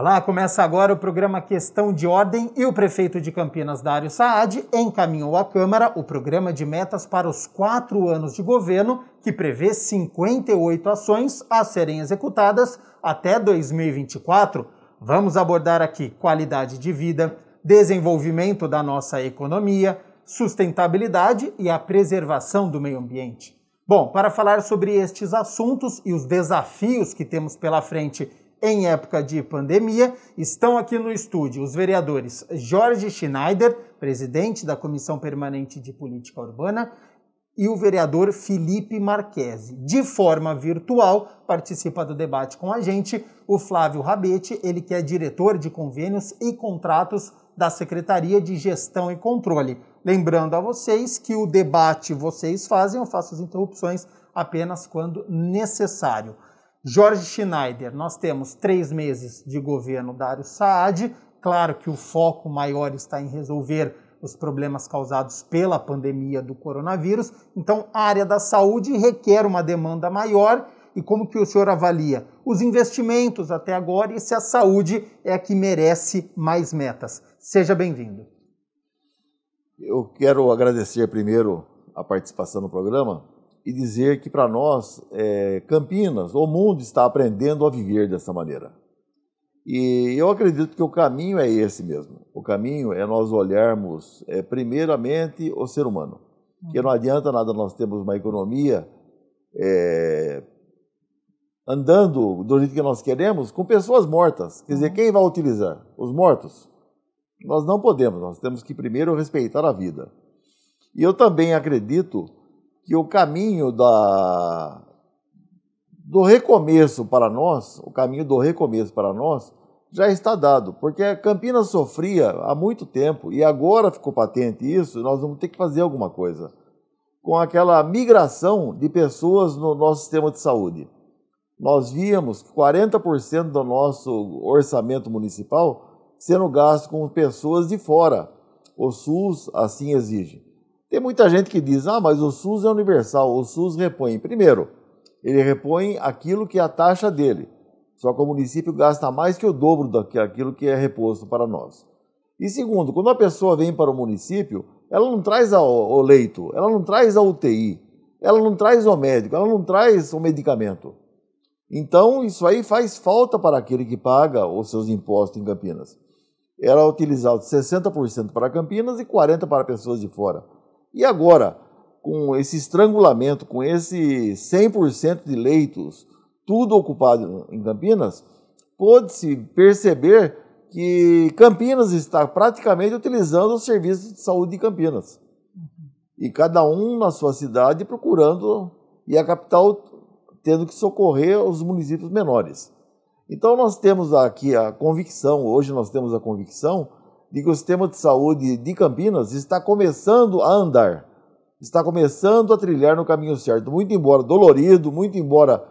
Olá, começa agora o programa Questão de Ordem e o prefeito de Campinas, Dario Saad, encaminhou à Câmara o programa de metas para os 4 anos de governo, que prevê 58 ações a serem executadas até 2024. Vamos abordar aqui qualidade de vida, desenvolvimento da nossa economia, sustentabilidade e a preservação do meio ambiente. Bom, para falar sobre estes assuntos e os desafios que temos pela frente em época de pandemia, estão aqui no estúdio os vereadores Jorge Schneider, presidente da Comissão Permanente de Política Urbana, e o vereador Felipe Marchesi. De forma virtual, participa do debate com a gente o Flávio Rabetti, ele que é diretor de convênios e contratos da Secretaria de Gestão e Controle. Lembrando a vocês que o debate vocês fazem, eu faço as interrupções apenas quando necessário. Jorge Schneider, nós temos 3 meses de governo Dario Saad. Claro que o foco maior está em resolver os problemas causados pela pandemia do coronavírus. Então, a área da saúde requer uma demanda maior. E como que o senhor avalia os investimentos até agora e se a saúde é a que merece mais metas? Seja bem-vindo. Eu quero agradecer primeiro a participação no programa e dizer que para nós, Campinas, o mundo está aprendendo a viver dessa maneira. E eu acredito que o caminho é esse mesmo. O caminho é nós olharmos primeiramente o ser humano. Porque não adianta nada nós termos uma economia andando do jeito que nós queremos com pessoas mortas. Quer dizer, quem vai utilizar? Os mortos? Nós não podemos, nós temos que primeiro respeitar a vida. E eu também acredito que o caminho do recomeço para nós, já está dado, porque Campinas sofria há muito tempo e agora ficou patente isso, nós vamos ter que fazer alguma coisa com aquela migração de pessoas no nosso sistema de saúde. Nós víamos 40% do nosso orçamento municipal sendo gasto com pessoas de fora. O SUS assim exige. Tem muita gente que diz, mas o SUS é universal, o SUS repõe. Primeiro, ele repõe aquilo que é a taxa dele. Só que o município gasta mais que o dobro daquilo que é reposto para nós. E segundo, quando a pessoa vem para o município, ela não traz o leito, ela não traz a UTI, ela não traz o médico, ela não traz o medicamento. Então, isso aí faz falta para aquele que paga os seus impostos em Campinas. Era utilizado 60% para Campinas e 40% para pessoas de fora. E agora, com esse estrangulamento, com esse 100% de leitos, tudo ocupado em Campinas, pôde-se perceber que Campinas está praticamente utilizando os serviços de saúde de Campinas. E cada um na sua cidade procurando, e a capital tendo que socorrer os municípios menores. Então nós temos aqui a convicção, hoje nós temos a convicção de que o sistema de saúde de Campinas está começando a andar, está começando a trilhar no caminho certo, muito embora dolorido, muito embora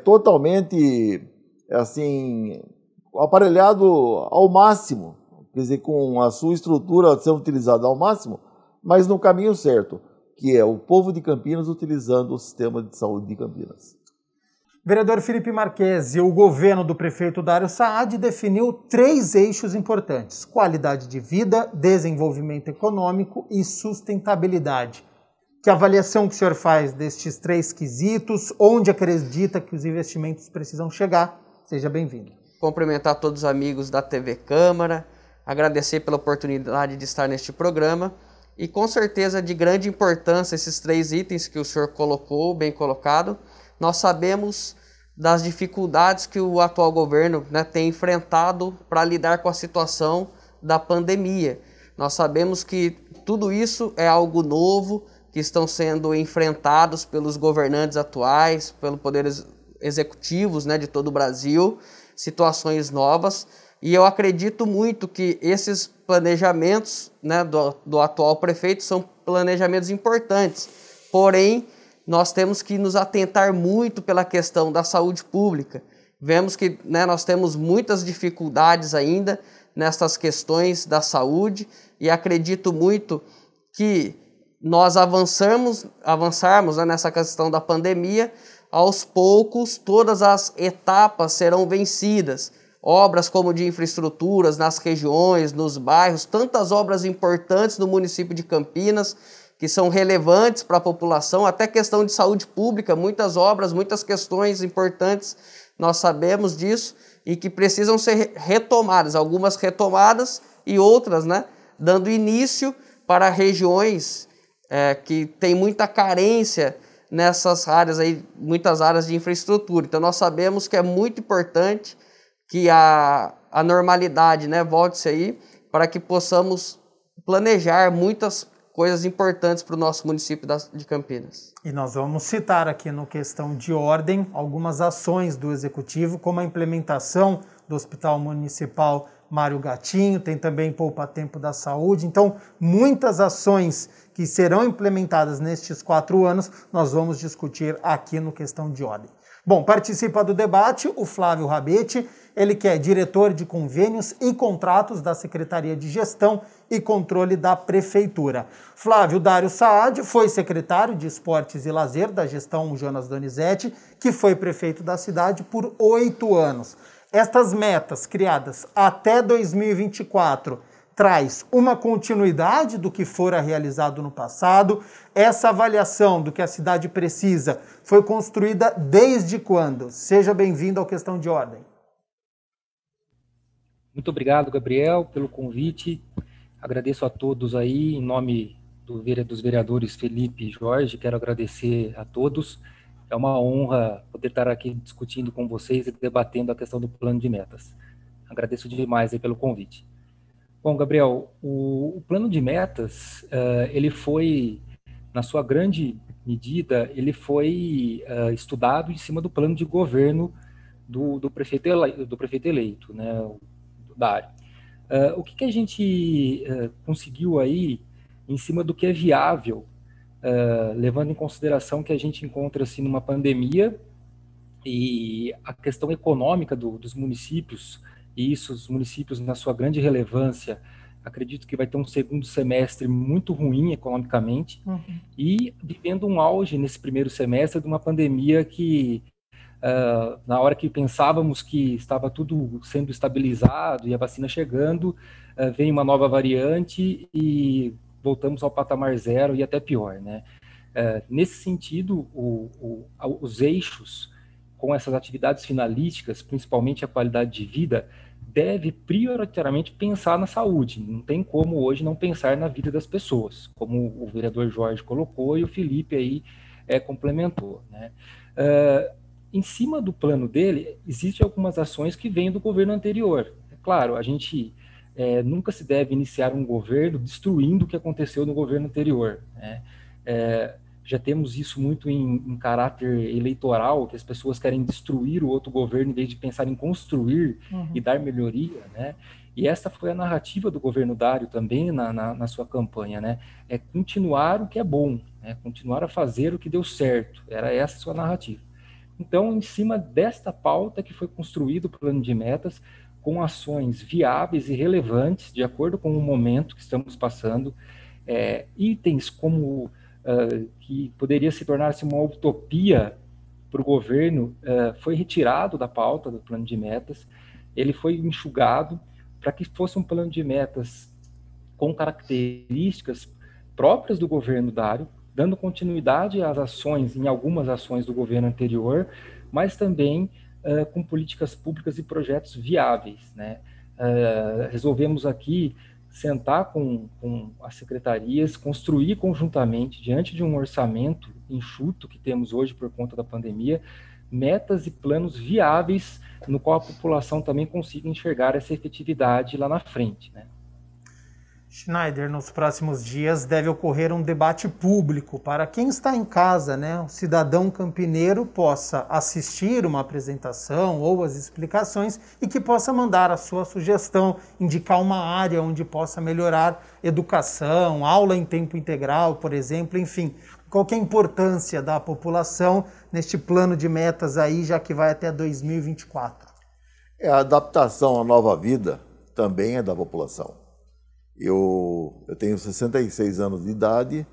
totalmente assim, aparelhado ao máximo, quer dizer, com a sua estrutura sendo utilizada ao máximo, mas no caminho certo, que é o povo de Campinas utilizando o sistema de saúde de Campinas. Vereador Felipe Marchesi, o governo do prefeito Dario Saad definiu 3 eixos importantes: qualidade de vida, desenvolvimento econômico e sustentabilidade. Que avaliação que o senhor faz destes 3 quesitos? Onde acredita que os investimentos precisam chegar? Seja bem-vindo. Cumprimentar todos os amigos da TV Câmara, agradecer pela oportunidade de estar neste programa e com certeza de grande importância esses 3 itens que o senhor colocou, bem colocado. Nós sabemos das dificuldades que o atual governo tem enfrentado para lidar com a situação da pandemia. Nós sabemos que tudo isso é algo novo, que estão sendo enfrentados pelos governantes atuais, pelos poderes executivos de todo o Brasil, situações novas. E eu acredito muito que esses planejamentos do atual prefeito são planejamentos importantes, porém, nós temos que nos atentar muito pela questão da saúde pública. Vemos que nós temos muitas dificuldades ainda nessas questões da saúde e acredito muito que nós avançarmos nessa questão da pandemia, aos poucos todas as etapas serão vencidas, obras como de infraestruturas nas regiões, nos bairros, tantas obras importantes no município de Campinas, que são relevantes para a população, até questão de saúde pública, muitas obras, muitas questões importantes, nós sabemos disso, e que precisam ser retomadas, algumas retomadas e outras, né, dando início para regiões que têm muita carência nessas áreas aí, muitas áreas de infraestrutura. Então nós sabemos que é muito importante que a normalidade, né, volte-se aí, para que possamos planejar muitas coisas importantes para o nosso município de Campinas. E nós vamos citar aqui no Questão de Ordem algumas ações do Executivo, como a implementação do Hospital Municipal Mário Gatinho, tem também Poupa Tempo da Saúde. Então, muitas ações que serão implementadas nestes 4 anos, nós vamos discutir aqui no Questão de Ordem. Bom, participa do debate o Flávio Rabetti, ele que é diretor de convênios e contratos da Secretaria de Gestão e Controle da Prefeitura. Flávio Dário Saad foi secretário de Esportes e Lazer da gestão Jonas Donizete, que foi prefeito da cidade por 8 anos. Estas metas criadas até 2024 traz uma continuidade do que fora realizado no passado. Essa avaliação do que a cidade precisa foi construída desde quando? Seja bem-vindo ao Questão de Ordem. Muito obrigado, Gabriel, pelo convite. Agradeço a todos aí, em nome dos vereadores Felipe e Jorge, quero agradecer a todos. É uma honra poder estar aqui discutindo com vocês e debatendo a questão do plano de metas. Agradeço demais aí pelo convite. Bom, Gabriel, o plano de metas, ele foi, na sua grande medida, ele foi estudado em cima do plano de governo do prefeito eleito, né, do Dário. O que a gente conseguiu aí, em cima do que é viável, levando em consideração que a gente encontra assim numa pandemia e a questão econômica dos municípios, e isso, os municípios na sua grande relevância, acredito que vai ter um segundo semestre muito ruim economicamente, e vivendo um auge nesse primeiro semestre de uma pandemia que, na hora que pensávamos que estava tudo sendo estabilizado e a vacina chegando, vem uma nova variante e voltamos ao patamar zero e até pior, né? Nesse sentido, os eixos com essas atividades finalísticas, principalmente a qualidade de vida, deve prioritariamente pensar na saúde. Não tem como hoje não pensar na vida das pessoas, como o vereador Jorge colocou e o Felipe aí complementou, né? Em cima do plano dele, existem algumas ações que vêm do governo anterior. É claro, a gente nunca se deve iniciar um governo destruindo o que aconteceu no governo anterior, né? Já temos isso muito em caráter eleitoral, que as pessoas querem destruir o outro governo em vez de pensar em construir e dar melhoria, né? E essa foi a narrativa do governo Dário também na sua campanha, né? É continuar o que é bom, né? Continuar a fazer o que deu certo. Era essa a sua narrativa. Então, em cima desta pauta que foi construído o plano de metas, com ações viáveis e relevantes, de acordo com o momento que estamos passando, itens como que poderia se tornar-se uma utopia para o governo, foi retirado da pauta do plano de metas, ele foi enxugado para que fosse um plano de metas com características próprias do governo Dário, dando continuidade às ações, em algumas ações do governo anterior, mas também com políticas públicas e projetos viáveis, né? Resolvemos aqui sentar com as secretarias, construir conjuntamente, diante de um orçamento enxuto que temos hoje por conta da pandemia, metas e planos viáveis no qual a população também consiga enxergar essa efetividade lá na frente, né? Schneider, nos próximos dias deve ocorrer um debate público para quem está em casa, né? O cidadão campineiro possa assistir uma apresentação ou as explicações e que possa mandar a sua sugestão, indicar uma área onde possa melhorar educação, aula em tempo integral, por exemplo, enfim. Qual que é a importância da população neste plano de metas aí, já que vai até 2024? A adaptação à nova vida também é da população. Eu tenho 66 anos de idade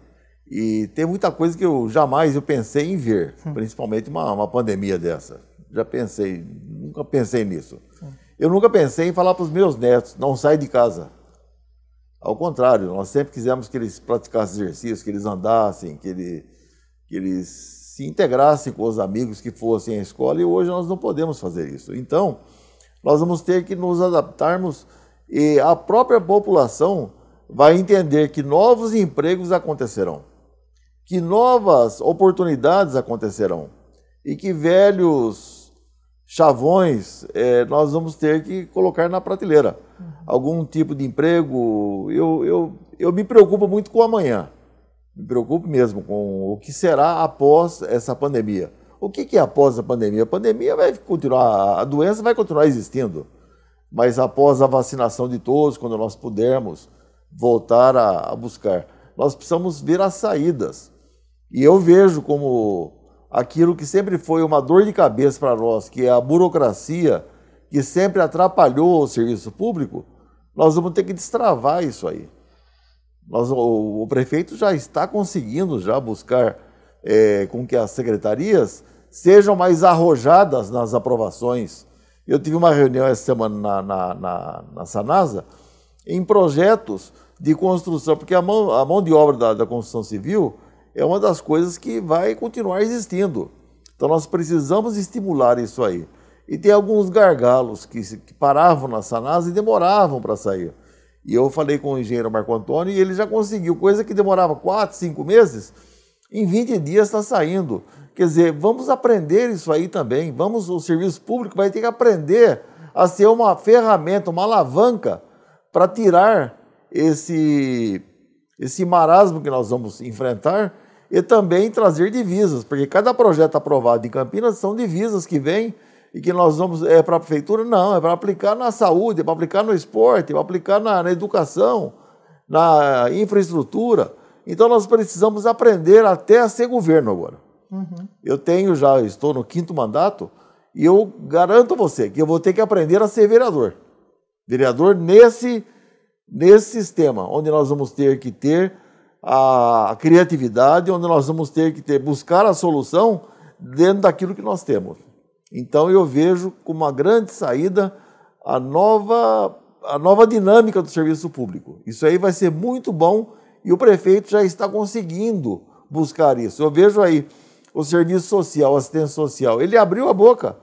e tem muita coisa que eu jamais pensei em ver, principalmente uma pandemia dessa. Nunca pensei nisso. Eu nunca pensei em falar para os meus netos, não sai de casa. Ao contrário, nós sempre quisemos que eles praticassem exercício, que eles andassem, que eles se integrassem com os amigos que fossem à escola, e hoje nós não podemos fazer isso. Então, nós vamos ter que nos adaptarmos, e a própria população vai entender que novos empregos acontecerão, que novas oportunidades acontecerão, e que velhos chavões nós vamos ter que colocar na prateleira. Algum tipo de emprego, eu me preocupo muito com o amanhã, me preocupo mesmo com o que será após essa pandemia. O que é após a pandemia? A pandemia vai continuar, a doença vai continuar existindo, mas após a vacinação de todos, quando nós pudermos voltar a buscar, nós precisamos ver as saídas. E eu vejo como aquilo que sempre foi uma dor de cabeça para nós, que é a burocracia, que sempre atrapalhou o serviço público, nós vamos ter que destravar isso aí. O prefeito já está conseguindo já buscar com que as secretarias sejam mais arrojadas nas aprovações. Eu tive uma reunião essa semana na Sanasa em projetos de construção, porque a mão de obra da construção civil é uma das coisas que vai continuar existindo. Então nós precisamos estimular isso aí. E tem alguns gargalos que paravam na Sanasa e demoravam para sair. E eu falei com o engenheiro Marco Antônio e ele já conseguiu, coisa que demorava 4, 5 meses, em 20 dias está saindo. Quer dizer, vamos aprender isso aí também. O serviço público vai ter que aprender a ser uma ferramenta, uma alavanca para tirar esse marasmo que nós vamos enfrentar e também trazer divisas, porque cada projeto aprovado em Campinas são divisas que vêm e que nós vamos, para a prefeitura, não, é para aplicar na saúde, é para aplicar no esporte, é para aplicar na educação, na infraestrutura. Então nós precisamos aprender até a ser governo agora. Uhum. Estou no 5º mandato e eu garanto a você que eu vou ter que aprender a ser vereador. Vereador nesse sistema, onde nós vamos ter que ter a criatividade, onde nós vamos ter que buscar a solução dentro daquilo que nós temos. Então eu vejo como uma grande saída a nova dinâmica do serviço público. Isso aí vai ser muito bom e o prefeito já está conseguindo buscar isso. Eu vejo aí o serviço social, a assistência social, ele abriu a boca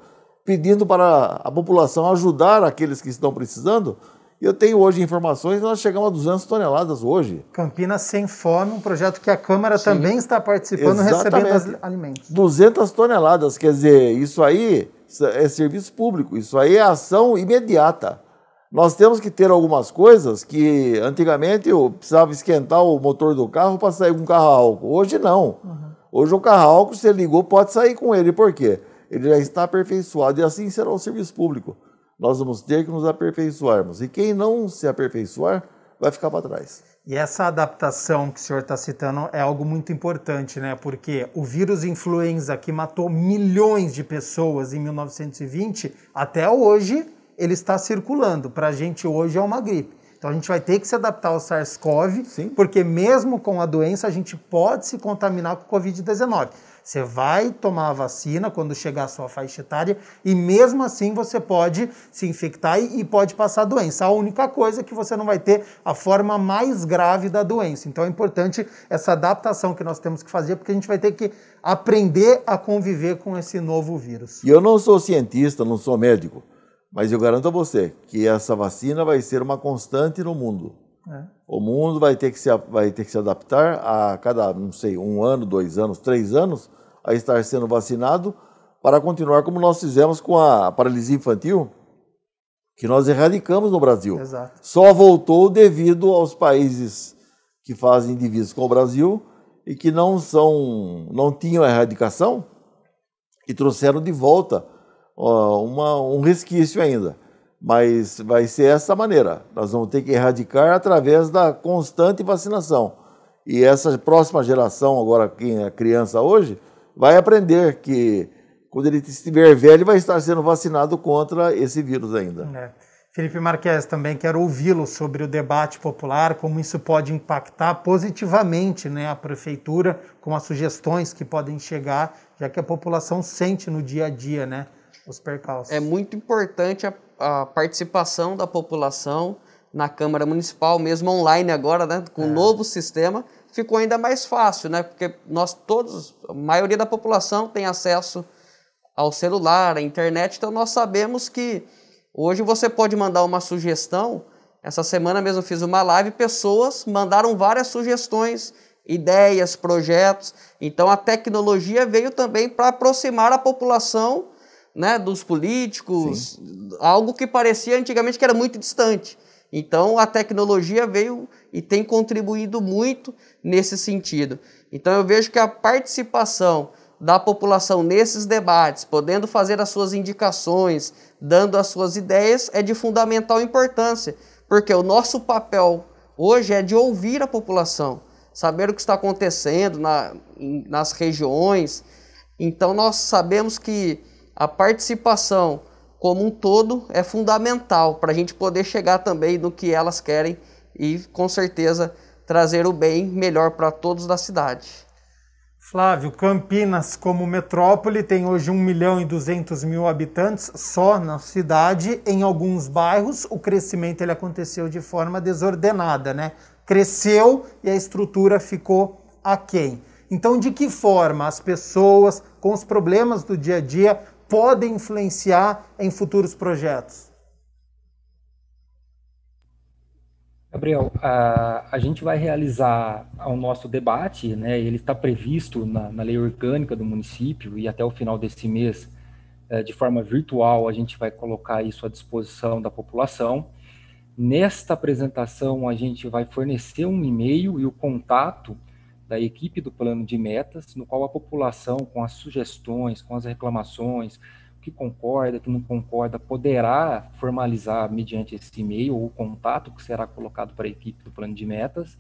pedindo para a população ajudar aqueles que estão precisando. Eu tenho hoje informações, nós chegamos a 200 toneladas hoje. Campinas Sem Fome, um projeto que a Câmara também está participando, recebendo alimentos. 200 toneladas, quer dizer, isso aí é serviço público, isso aí é ação imediata. Nós temos que ter algumas coisas que antigamente eu precisava esquentar o motor do carro para sair com um carro a álcool. Hoje não. Uhum. Hoje o carro a álcool, se ligou, pode sair com ele. Por quê? Ele já está aperfeiçoado e assim será o serviço público. Nós vamos ter que nos aperfeiçoarmos. E quem não se aperfeiçoar vai ficar para trás. E essa adaptação que o senhor está citando é algo muito importante, né? Porque o vírus influenza que matou milhões de pessoas em 1920, até hoje ele está circulando. Para a gente hoje é uma gripe. Então a gente vai ter que se adaptar ao SARS-CoV, porque mesmo com a doença a gente pode se contaminar com o Covid-19. Você vai tomar a vacina quando chegar a sua faixa etária e mesmo assim você pode se infectar e pode passar a doença. A única coisa é que você não vai ter a forma mais grave da doença. Então é importante essa adaptação que nós temos que fazer, porque a gente vai ter que aprender a conviver com esse novo vírus. E eu não sou cientista, não sou médico, mas eu garanto a você que essa vacina vai ser uma constante no mundo. O mundo vai ter que se adaptar a cada, não sei, 1 ano, 2 anos, 3 anos, a estar sendo vacinado para continuar como nós fizemos com a paralisia infantil, que nós erradicamos no Brasil. Exato. Só voltou devido aos países que fazem divisa com o Brasil e que não tinham a erradicação e trouxeram de volta um resquício ainda. Mas vai ser essa maneira. Nós vamos ter que erradicar através da constante vacinação. E essa próxima geração, agora quem é criança hoje, vai aprender que quando ele estiver velho, vai estar sendo vacinado contra esse vírus ainda. Felipe Marques, também quero ouvi-lo sobre o debate popular, como isso pode impactar positivamente, né, a prefeitura, com as sugestões que podem chegar, já que a população sente no dia a dia, né, os percalços. É muito importante a participação da população na Câmara Municipal, mesmo online agora, né? Com o novo sistema, ficou ainda mais fácil, né? Porque nós todos, a maioria da população tem acesso ao celular, à internet, então nós sabemos que hoje você pode mandar uma sugestão. Essa semana mesmo eu fiz uma live, pessoas mandaram várias sugestões, ideias, projetos. Então a tecnologia veio também para aproximar a população, né, dos políticos, algo que parecia antigamente que era muito distante. Então a tecnologia veio e tem contribuído muito nesse sentido. Então eu vejo que a participação da população nesses debates, podendo fazer as suas indicações, dando as suas ideias, é de fundamental importância, porque o nosso papel hoje é de ouvir a população, saber o que está acontecendo nas regiões. Então nós sabemos que a participação como um todo é fundamental para a gente poder chegar também no que elas querem e, com certeza, trazer o bem melhor para todos da cidade. Flávio, Campinas como metrópole tem hoje 1.200.000 habitantes só na cidade. Em alguns bairros o crescimento ele aconteceu de forma desordenada, né? Cresceu e a estrutura ficou aquém. Então, de que forma as pessoas com os problemas do dia a dia podem influenciar em futuros projetos? Gabriel, a gente vai realizar o nosso debate, né? Ele está previsto na lei orgânica do município e até o final desse mês, de forma virtual, a gente vai colocar isso à disposição da população. Nesta apresentação, a gente vai fornecer um e-mail e o contato da equipe do plano de metas, no qual a população, com as sugestões, com as reclamações, o que concorda, o que não concorda, poderá formalizar mediante esse e-mail ou o contato que será colocado para a equipe do plano de metas.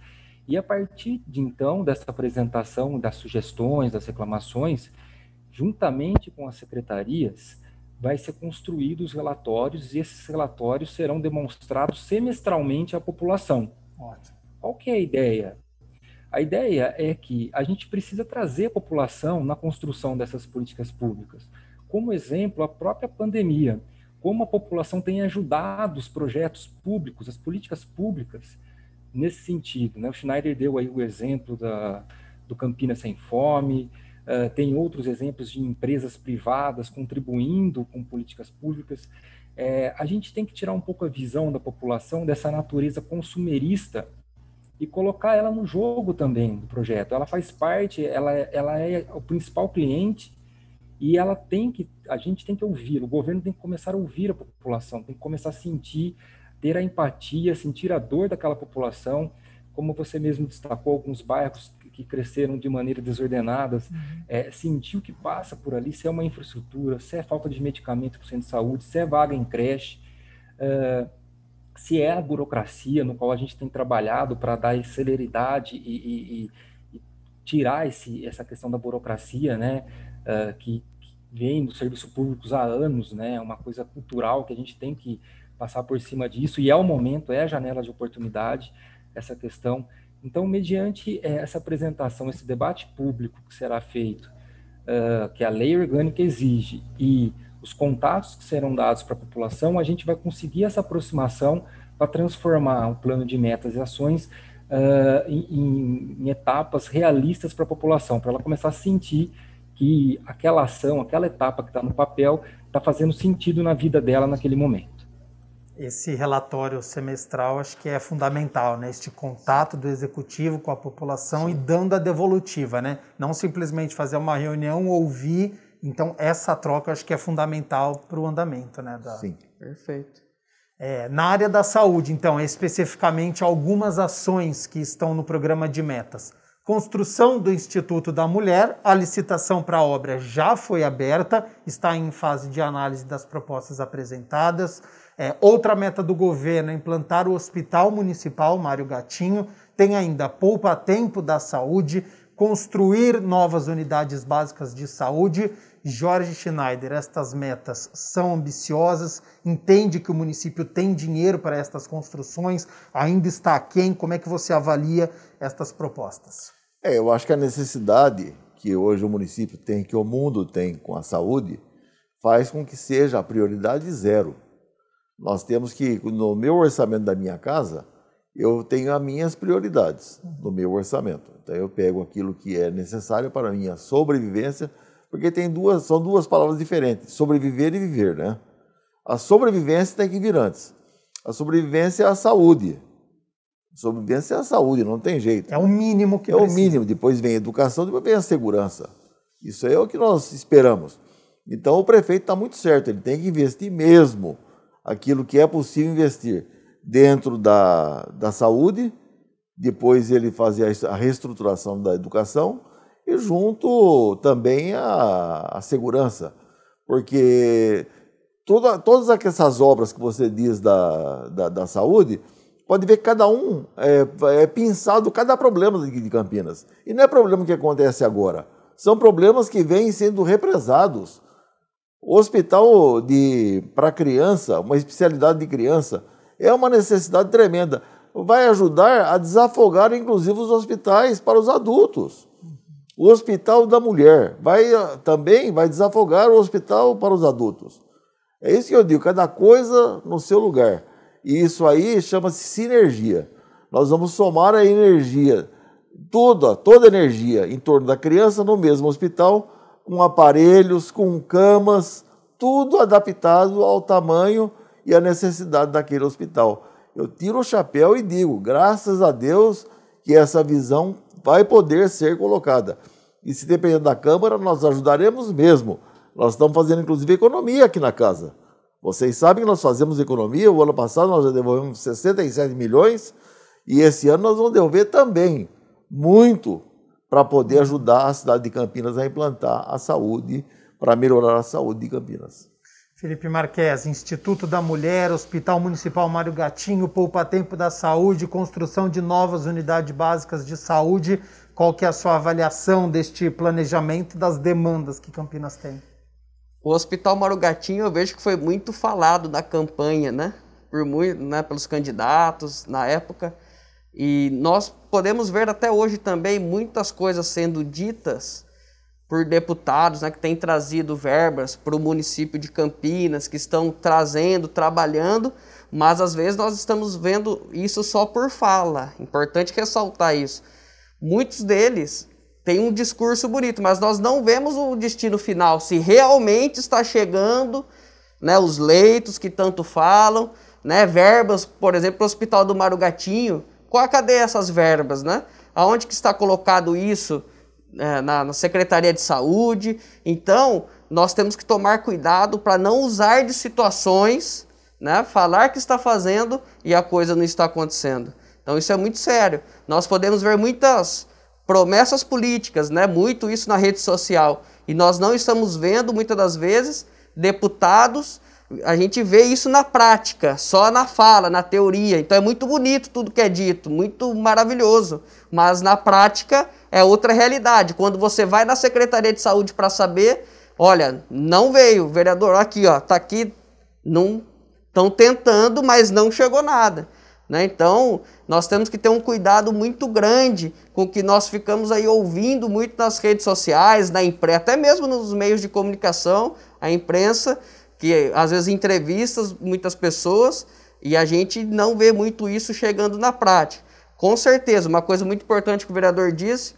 E a partir de então, dessa apresentação das sugestões, das reclamações, juntamente com as secretarias, vai ser construídos relatórios e esses relatórios serão demonstrados semestralmente à população. Ótimo. Qual que é a ideia? A ideia é que a gente precisa trazer a população na construção dessas políticas públicas. Como exemplo, a própria pandemia, como a população tem ajudado os projetos públicos, as políticas públicas nesse sentido, né? O Schneider deu aí o exemplo do Campinas Sem Fome, tem outros exemplos de empresas privadas contribuindo com políticas públicas. A gente tem que tirar um pouco a visão da população dessa natureza consumerista e colocar ela no jogo também do projeto. Ela faz parte, ela é o principal cliente e a gente tem que ouvir, o governo tem que começar a ouvir a população, tem que começar a sentir, ter a empatia, sentir a dor daquela população, como você mesmo destacou, alguns bairros que cresceram de maneira desordenada, sentir o que passa por ali, se é uma infraestrutura, se é falta de medicamento para o centro de saúde, se é vaga em creche, se é a burocracia no qual a gente tem trabalhado para dar celeridade e tirar essa questão da burocracia, né, que vem dos serviços públicos há anos, né, é uma coisa cultural que a gente tem que passar por cima disso, e é o momento, é a janela de oportunidade, essa questão. Então, mediante essa apresentação, esse debate público que será feito, que a lei orgânica exige, e os contatos que serão dados para a população, a gente vai conseguir essa aproximação para transformar o plano de metas e ações em etapas realistas para a população, para ela começar a sentir que aquela ação, aquela etapa que está no papel, está fazendo sentido na vida dela naquele momento. Esse relatório semestral acho que é fundamental, né? Este contato do executivo com a população. Sim. E dando a devolutiva, né? Não simplesmente fazer uma reunião, ouvir. Então, essa troca acho que é fundamental para o andamento, né? Sim, perfeito. Na área da saúde, então, especificamente algumas ações que estão no programa de metas. Construção do Instituto da Mulher, a licitação para a obra já foi aberta, está em fase de análise das propostas apresentadas. Outra meta do governo é implantar o Hospital Municipal Mário Gatinho. Tem ainda Poupa Tempo da Saúde, construir novas unidades básicas de saúde. Jorge Schneider, estas metas são ambiciosas, entende que o município tem dinheiro para estas construções, ainda está aquém. Como é que você avalia estas propostas? Eu acho que a necessidade que hoje o município tem, que o mundo tem com a saúde, faz com que seja a prioridade zero. Nós temos que, no meu orçamento da minha casa, eu tenho as minhas prioridades no meu orçamento. Então eu pego aquilo que é necessário para a minha sobrevivência, porque são duas palavras diferentes, sobreviver e viver, né? A sobrevivência tem que vir antes. A sobrevivência é a saúde. A sobrevivência é a saúde, não tem jeito. É o mínimo que precisa. É o mínimo, depois vem a educação, depois vem a segurança. Isso é o que nós esperamos. Então o prefeito está muito certo, ele tem que investir mesmo aquilo que é possível investir dentro da saúde, depois ele fazer a reestruturação da educação e junto também a segurança, porque todas essas obras que você diz da saúde, pode ver que cada um é pensado cada problema de Campinas. E não é problema que acontece agora, são problemas que vêm sendo represados. O hospital para criança, uma especialidade de criança, é uma necessidade tremenda. Vai ajudar a desafogar, inclusive, os hospitais para os adultos. O hospital da mulher também vai desafogar o hospital para os adultos. É isso que eu digo, cada coisa no seu lugar. E isso aí chama-se sinergia. Nós vamos somar a energia, toda a energia em torno da criança no mesmo hospital, com aparelhos, com camas, tudo adaptado ao tamanho e à necessidade daquele hospital. Eu tiro o chapéu e digo, graças a Deus que essa visão vai poder ser colocada. E se depender da Câmara, nós ajudaremos mesmo. Nós estamos fazendo, inclusive, economia aqui na casa. Vocês sabem que nós fazemos economia, o ano passado nós já devolvemos 67 milhões e esse ano nós vamos devolver também muito para poder ajudar a cidade de Campinas a implantar a saúde, para melhorar a saúde de Campinas. Felipe Marques, Instituto da Mulher, Hospital Municipal Mário Gatinho, Poupa Tempo da Saúde, construção de novas unidades básicas de saúde. Qual que é a sua avaliação deste planejamento e das demandas que Campinas tem? O Hospital Mário Gatinho eu vejo que foi muito falado na campanha, né? Pelos candidatos na época. E nós podemos ver até hoje também muitas coisas sendo ditas por deputados, né, que têm trazido verbas para o município de Campinas, que estão trazendo, trabalhando, mas às vezes nós estamos vendo isso só por fala. Importante ressaltar isso. Muitos deles têm um discurso bonito, mas nós não vemos o destino final, se realmente está chegando, né, os leitos que tanto falam, né, verbas, por exemplo, para o Hospital do Mário Gatinho. Cadê essas verbas, né? Aonde que está colocado isso? Na Secretaria de Saúde. Então, nós temos que tomar cuidado para não usar de situações, né? Falar que está fazendo e a coisa não está acontecendo. Então, isso é muito sério. Nós podemos ver muitas promessas políticas, né? Muito isso na rede social. E nós não estamos vendo, muitas das vezes, deputados. A gente vê isso na prática, só na fala, na teoria. Então é muito bonito tudo que é dito, muito maravilhoso. Mas na prática é outra realidade. Quando você vai na Secretaria de Saúde para saber, olha, não veio, vereador, aqui, ó, tá aqui, não estão tentando, mas não chegou nada. Né? Então nós temos que ter um cuidado muito grande com o que nós ficamos aí ouvindo muito nas redes sociais, na imprensa, até mesmo nos meios de comunicação, a imprensa, que às vezes entrevistas muitas pessoas e a gente não vê muito isso chegando na prática. Com certeza, uma coisa muito importante que o vereador disse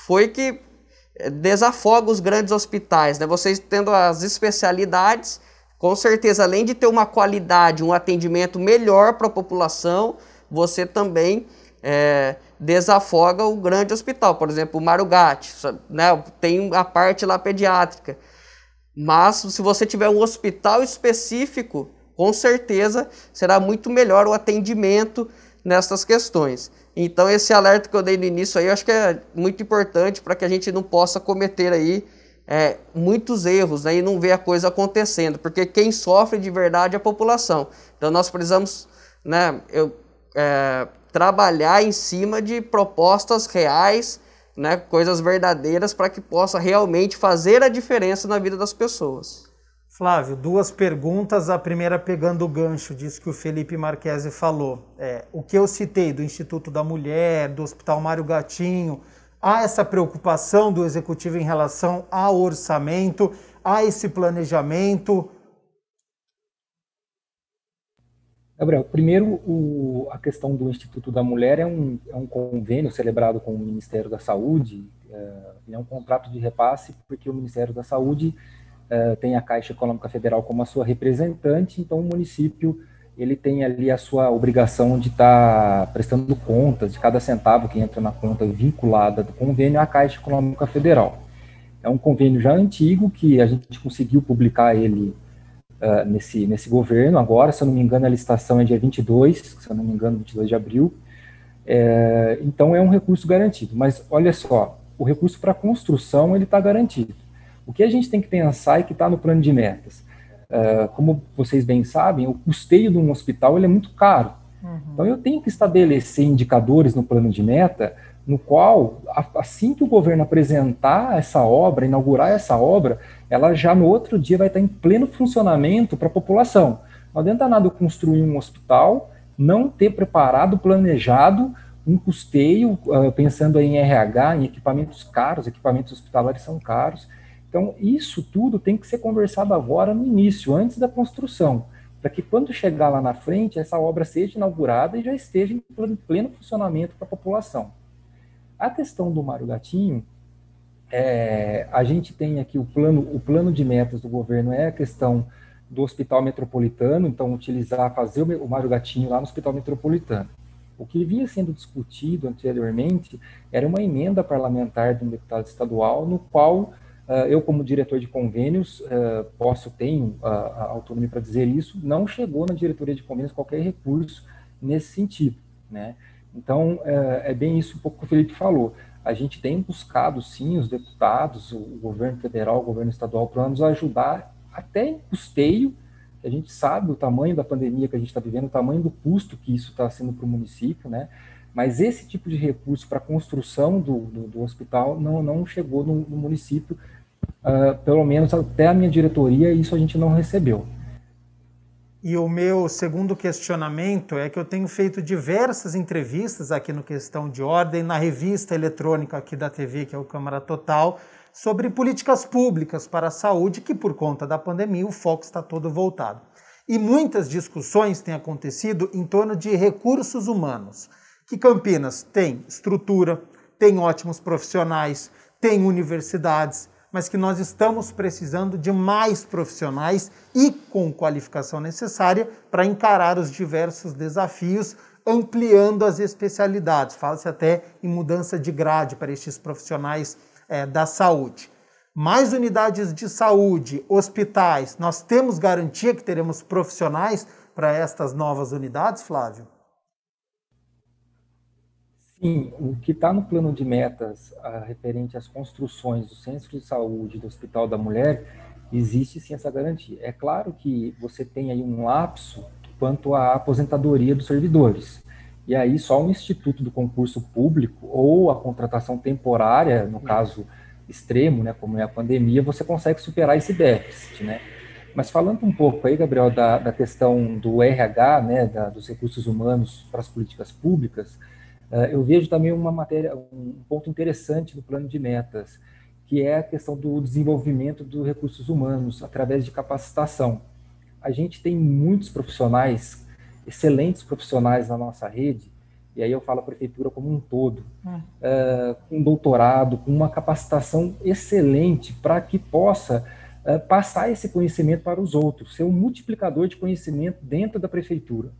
foi que desafoga os grandes hospitais, né? Vocês tendo as especialidades, com certeza, além de ter uma qualidade, um atendimento melhor para a população, você também desafoga o grande hospital. Por exemplo, o Mário Gatti, né? Tem a parte lá pediátrica. Mas se você tiver um hospital específico, com certeza será muito melhor o atendimento nessas questões. Então esse alerta que eu dei no início aí, eu acho que é muito importante para que a gente não possa cometer aí muitos erros, né, e não ver a coisa acontecendo, porque quem sofre de verdade é a população. Então nós precisamos, né, trabalhar em cima de propostas reais, né, coisas verdadeiras para que possa realmente fazer a diferença na vida das pessoas. Flávio, duas perguntas, a primeira pegando o gancho disso que o Felipe Marques falou. O que eu citei do Instituto da Mulher, do Hospital Mário Gatinho, há essa preocupação do Executivo em relação ao orçamento, Há esse planejamento? Gabriel, primeiro, a questão do Instituto da Mulher é um convênio celebrado com o Ministério da Saúde, é um contrato de repasse, porque o Ministério da Saúde tem a Caixa Econômica Federal como a sua representante, então o município ele tem ali a sua obrigação de estar prestando contas de cada centavo que entra na conta vinculada do convênio à Caixa Econômica Federal. É um convênio já antigo, que a gente conseguiu publicar ele nesse governo agora, se eu não me engano a licitação é dia 22, se eu não me engano 22 de abril, então é um recurso garantido, mas olha só, o recurso para construção ele está garantido. O que a gente tem que pensar e que está no plano de metas, como vocês bem sabem, o custeio de um hospital ele é muito caro, então eu tenho que estabelecer indicadores no plano de meta, no qual, assim que o governo apresentar essa obra, inaugurar essa obra, ela já no outro dia vai estar em pleno funcionamento para a população. Não adianta nada eu construir um hospital, não ter preparado, planejado um custeio, pensando em RH, em equipamentos caros, equipamentos hospitalares são caros. Então, isso tudo tem que ser conversado agora no início, antes da construção, para que quando chegar lá na frente, essa obra seja inaugurada e já esteja em pleno funcionamento para a população. A questão do Mário Gatinho, a gente tem aqui o plano de metas do governo é a questão do Hospital Metropolitano, então fazer o Mário Gatinho lá no Hospital Metropolitano. O que vinha sendo discutido anteriormente era uma emenda parlamentar de um deputado estadual, no qual eu, como diretor de convênios, tenho a autonomia para dizer isso, não chegou na diretoria de convênios qualquer recurso nesse sentido, né? Então, é bem isso um pouco que o Felipe falou. A gente tem buscado, sim, os deputados, o governo federal, o governo estadual, para nos ajudar até em custeio, que a gente sabe o tamanho da pandemia que a gente está vivendo, o tamanho do custo que isso está sendo para o município, né? Mas esse tipo de recurso para a construção do hospital não chegou no município, pelo menos até a minha diretoria, isso a gente não recebeu. E o meu segundo questionamento é que eu tenho feito diversas entrevistas aqui no Questão de Ordem, na revista eletrônica aqui da TV, que é o Câmara Total, sobre políticas públicas para a saúde, que por conta da pandemia o foco está todo voltado. E muitas discussões têm acontecido em torno de recursos humanos, que Campinas tem estrutura, tem ótimos profissionais, tem universidades, mas que nós estamos precisando de mais profissionais e com qualificação necessária para encarar os diversos desafios, ampliando as especialidades. Fala-se até em mudança de grade para estes profissionais da saúde. Mais unidades de saúde, hospitais, nós temos garantia que teremos profissionais para estas novas unidades, Flávio? Sim, o que está no plano de metas referente às construções do Centro de Saúde do Hospital da Mulher, existe sim essa garantia. É claro que você tem aí um lapso quanto à aposentadoria dos servidores. E aí só um instituto do concurso público ou a contratação temporária, no caso extremo, né, como é a pandemia, você consegue superar esse déficit, né? Mas falando um pouco aí, Gabriel, da questão do RH, né, dos recursos humanos para as políticas públicas, eu vejo também um ponto interessante no plano de metas, que é a questão do desenvolvimento dos recursos humanos através de capacitação. A gente tem muitos profissionais, excelentes profissionais na nossa rede, e aí eu falo a prefeitura como um todo, com doutorado, com uma capacitação excelente para que possa passar esse conhecimento para os outros, ser um multiplicador de conhecimento dentro da prefeitura.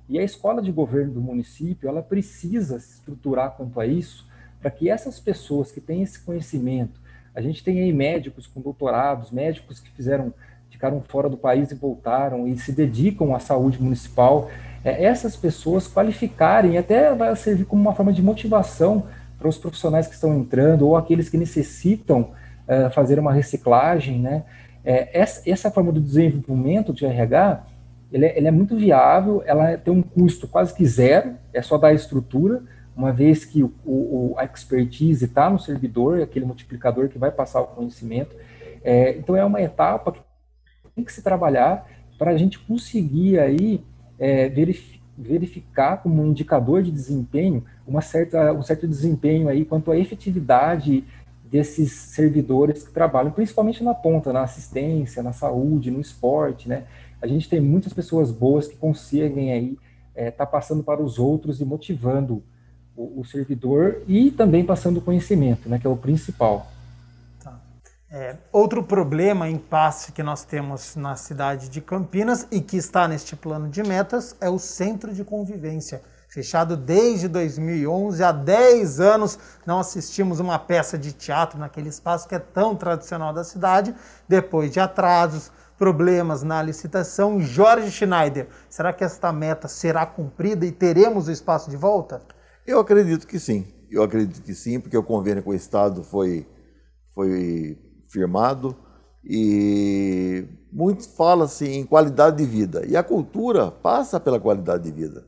E a escola de governo do município, ela precisa se estruturar quanto a isso, para que essas pessoas que têm esse conhecimento, a gente tem aí médicos com doutorados, médicos que ficaram fora do país e voltaram e se dedicam à saúde municipal, essas pessoas qualificarem, até vai servir como uma forma de motivação para os profissionais que estão entrando, ou aqueles que necessitam fazer uma reciclagem, né? Essa forma de desenvolvimento de RH, ele é muito viável, ela tem um custo quase que zero, é só dar a estrutura, uma vez que a expertise está no servidor, aquele multiplicador que vai passar o conhecimento. Então é uma etapa que tem que se trabalhar para a gente conseguir aí verificar como um indicador de desempenho um certo desempenho aí quanto à efetividade desses servidores que trabalham, principalmente na ponta, na assistência, na saúde, no esporte, né? A gente tem muitas pessoas boas que conseguem aí tá passando para os outros e motivando o servidor e também passando o conhecimento, né, que é o principal. Tá. Outro problema, impasse que nós temos na cidade de Campinas e que está neste plano de metas é o centro de convivência. Fechado desde 2011, há 10 anos não assistimos uma peça de teatro naquele espaço que é tão tradicional da cidade, depois de atrasos, problemas na licitação. Jorge Schneider, será que esta meta será cumprida e teremos o espaço de volta? Eu acredito que sim. Eu acredito que sim, porque o convênio com o Estado foi firmado e muito fala-se em qualidade de vida. E a cultura passa pela qualidade de vida.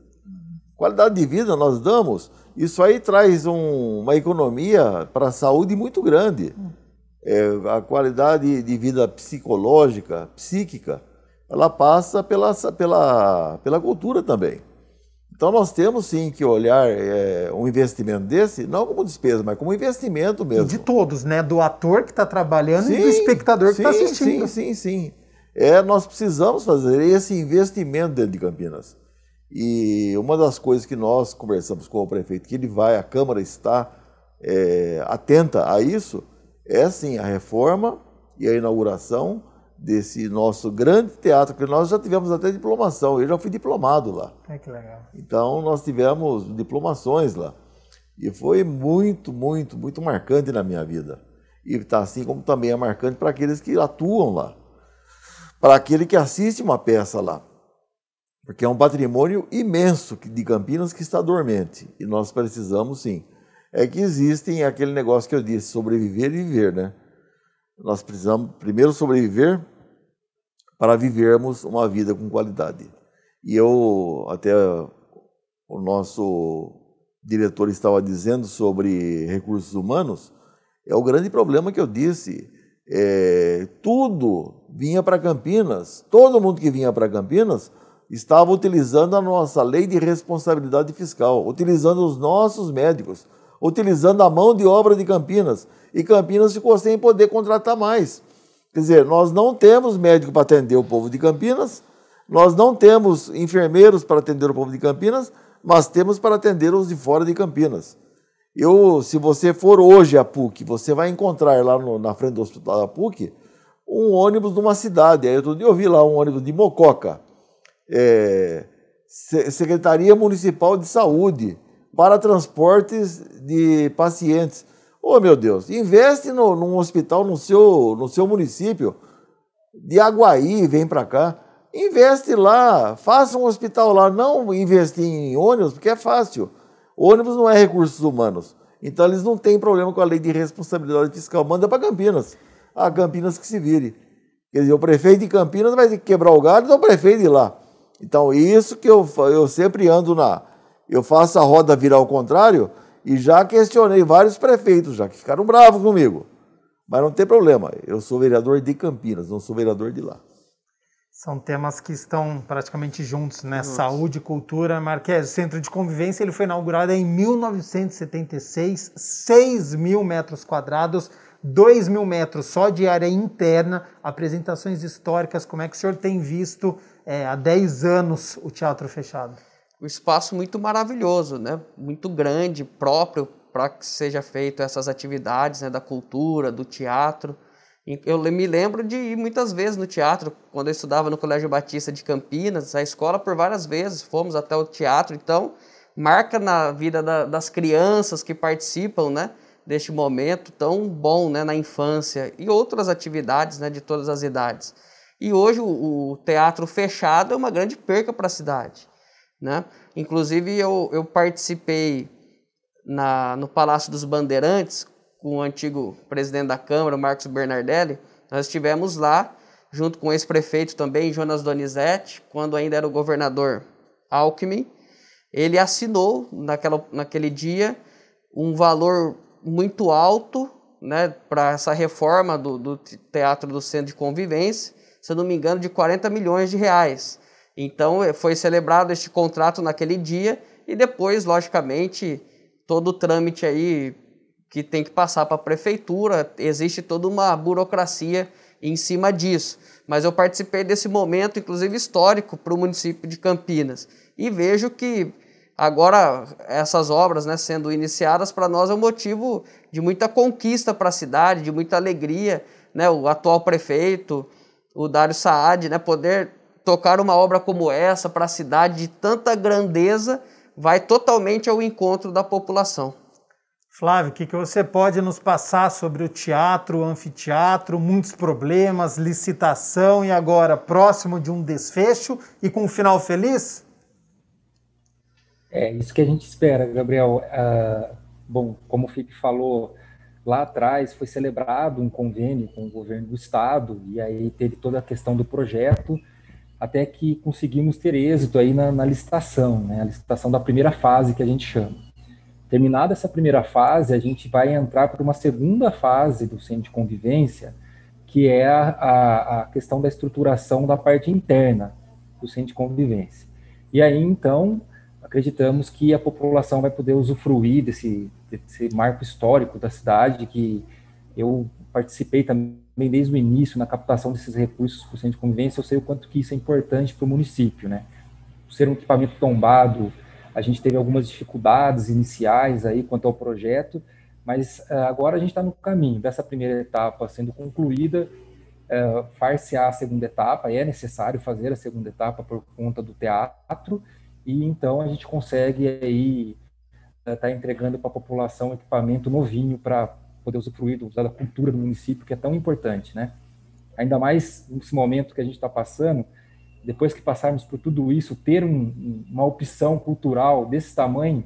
Qualidade de vida nós damos, isso aí traz uma economia para a saúde muito grande. A qualidade de vida psicológica, psíquica, ela passa pela cultura também. Então nós temos sim que olhar um investimento desse, não como despesa, mas como investimento mesmo. De todos, né? Do ator que está trabalhando e do espectador que está assistindo. Sim. Nós precisamos fazer esse investimento dentro de Campinas. E uma das coisas que nós conversamos com o prefeito, que a Câmara está atenta a isso, é sim a reforma e a inauguração desse nosso grande teatro, que nós já tivemos até diplomação, eu já fui diplomado lá. Que legal. Então nós tivemos diplomações lá. E foi muito, muito, muito marcante na minha vida. E está assim como também é marcante para aqueles que atuam lá. Para aquele que assiste uma peça lá. Porque é um patrimônio imenso de Campinas que está dormente. E nós precisamos, sim. É que existem aquele negócio que eu disse, sobreviver e viver, né? Nós precisamos primeiro sobreviver para vivermos uma vida com qualidade. E até o nosso diretor estava dizendo sobre recursos humanos, é o grande problema que eu disse. Tudo vinha para Campinas, todo mundo que vinha para Campinas estava utilizando a nossa lei de responsabilidade fiscal, utilizando os nossos médicos, utilizando a mão de obra de Campinas. E Campinas ficou sem poder contratar mais. Quer dizer, nós não temos médico para atender o povo de Campinas, nós não temos enfermeiros para atender o povo de Campinas, mas temos para atender os de fora de Campinas. Se você for hoje à PUC, você vai encontrar lá na frente do hospital da PUC um ônibus de uma cidade. Aí outro dia eu vi lá um ônibus de Mococa, Secretaria Municipal de Saúde, para transportes de pacientes. Oh, meu Deus, investe num hospital no seu município, de Aguaí, vem para cá, investe lá, faça um hospital lá, não investir em ônibus, porque é fácil. Ônibus não é recursos humanos, então eles não têm problema com a lei de responsabilidade fiscal, manda para Campinas, a Campinas que se vire. Quer dizer, o prefeito de Campinas vai ter que quebrar o galho, então o prefeito ir lá. Então isso que eu sempre ando eu faço a roda virar ao contrário e já questionei vários prefeitos já, que ficaram bravos comigo. Mas não tem problema, eu sou vereador de Campinas, não sou vereador de lá. São temas que estão praticamente juntos, né? Saúde, cultura. Marques, o Centro de Convivência, ele foi inaugurado em 1976, 6 mil metros quadrados, 2 mil metros só de área interna, apresentações históricas. Como é que o senhor tem visto há 10 anos o teatro fechado? Um espaço muito maravilhoso, né? Muito grande, próprio para que seja feito essas atividades, né? Da cultura, do teatro. Eu me lembro de ir muitas vezes no teatro, quando eu estudava no Colégio Batista de Campinas, a escola por várias vezes, fomos até o teatro, então marca na vida das crianças que participam, né, deste momento tão bom, né, na infância, e outras atividades, né, de todas as idades. E hoje o teatro fechado é uma grande perca para a cidade, né? Inclusive eu participei no Palácio dos Bandeirantes, com o antigo presidente da Câmara, Marcos Bernardelli. Nós estivemos lá, junto com o ex-prefeito também, Jonas Donizete, quando ainda era o governador Alckmin. Ele assinou, naquele dia, um valor muito alto, né, para essa reforma do Teatro do Centro de Convivência, se eu não me engano, de 40 milhões de reais. Então, foi celebrado este contrato naquele dia e depois, logicamente, todo o trâmite aí que tem que passar para a prefeitura, existe toda uma burocracia em cima disso. Mas eu participei desse momento, inclusive histórico, para o município de Campinas. E vejo que agora essas obras, né, sendo iniciadas, para nós é um motivo de muita conquista para a cidade, de muita alegria, né, o atual prefeito, o Dário Saad, né, poder tocar uma obra como essa para a cidade de tanta grandeza, vai totalmente ao encontro da população. Flávio, o que você pode nos passar sobre o teatro, o anfiteatro, muitos problemas, licitação e agora próximo de um desfecho e com um final feliz? É isso que a gente espera, Gabriel. Bom, como o Felipe falou, lá atrás foi celebrado um convênio com o governo do estado e aí teve toda a questão do projeto, até que conseguimos ter êxito aí na licitação, né? A licitação da primeira fase que a gente chama. Terminada essa primeira fase, a gente vai entrar para uma segunda fase do centro de convivência, que é a questão da estruturação da parte interna do centro de convivência. E aí, então, acreditamos que a população vai poder usufruir desse marco histórico da cidade, que eu participei também desde o início na captação desses recursos para o centro de convivência. Eu sei o quanto que isso é importante para o município, né? Por ser um equipamento tombado, a gente teve algumas dificuldades iniciais aí quanto ao projeto, mas agora a gente está no caminho dessa primeira etapa sendo concluída, far-se-á a segunda etapa, é necessário fazer a segunda etapa por conta do teatro, e então a gente consegue aí estar entregando para a população equipamento novinho para poder usufruir da cultura do município, que é tão importante, né? Ainda mais nesse momento que a gente está passando. Depois que passarmos por tudo isso, ter uma opção cultural desse tamanho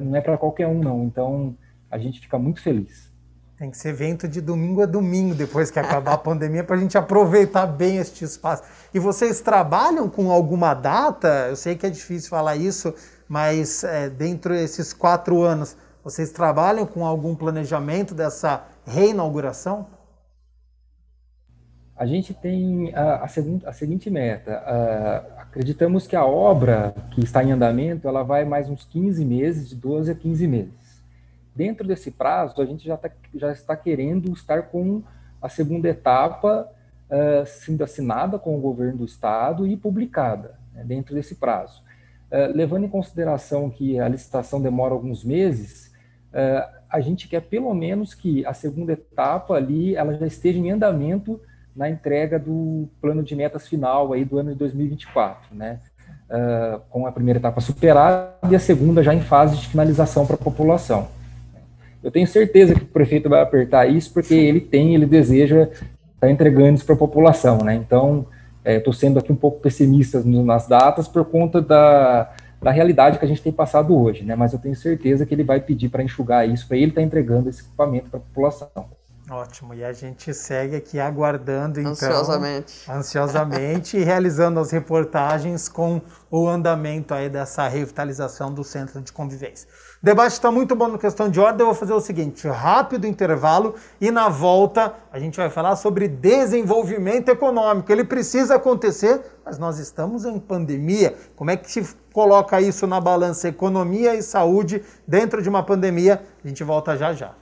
não é para qualquer um, não. Então, a gente fica muito feliz. Tem que ser evento de domingo a domingo, depois que acabar a pandemia, para a gente aproveitar bem este espaço. E vocês trabalham com alguma data? Eu sei que é difícil falar isso, mas dentro desses 4 anos, vocês trabalham com algum planejamento dessa reinauguração? A gente tem a seguinte meta. Acreditamos que a obra que está em andamento, ela vai mais uns 15 meses, de 12 a 15 meses. Dentro desse prazo, a gente já está querendo estar com a segunda etapa sendo assinada com o governo do estado e publicada, né, dentro desse prazo. Levando em consideração que a licitação demora alguns meses, a gente quer pelo menos que a segunda etapa ali ela já esteja em andamento na entrega do plano de metas final aí do ano de 2024, né? Com a primeira etapa superada e a segunda já em fase de finalização para a população. Eu tenho certeza que o prefeito vai apertar isso porque ele deseja estar entregando isso para a população, né? Então, estou sendo aqui um pouco pessimista nas datas por conta da realidade que a gente tem passado hoje, né? Mas eu tenho certeza que ele vai pedir para enxugar isso, para ele estar entregando esse equipamento para a população. Ótimo, e a gente segue aqui aguardando, então, ansiosamente e realizando as reportagens com o andamento aí dessa revitalização do centro de convivência. O debate está muito bom na questão de ordem, eu vou fazer o seguinte, rápido intervalo e na volta a gente vai falar sobre desenvolvimento econômico. Ele precisa acontecer, mas nós estamos em pandemia. Como é que se coloca isso na balança economia e saúde dentro de uma pandemia? A gente volta já já.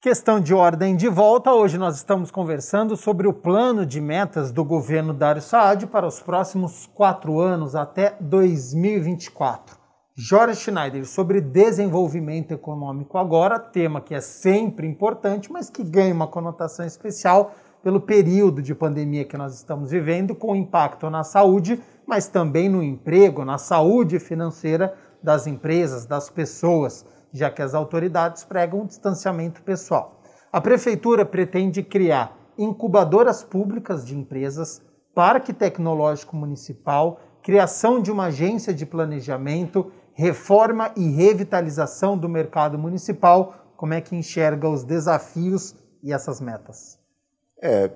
Questão de ordem de volta. Hoje nós estamos conversando sobre o plano de metas do governo Dário Saad para os próximos 4 anos até 2024. Jorge Schneider, sobre desenvolvimento econômico agora, tema que é sempre importante, mas que ganha uma conotação especial pelo período de pandemia que nós estamos vivendo, com impacto na saúde, mas também no emprego, na saúde financeira das empresas, das pessoas, já que as autoridades pregam o distanciamento pessoal. A Prefeitura pretende criar incubadoras públicas de empresas, parque tecnológico municipal, criação de uma agência de planejamento, reforma e revitalização do mercado municipal. Como é que enxerga os desafios e essas metas?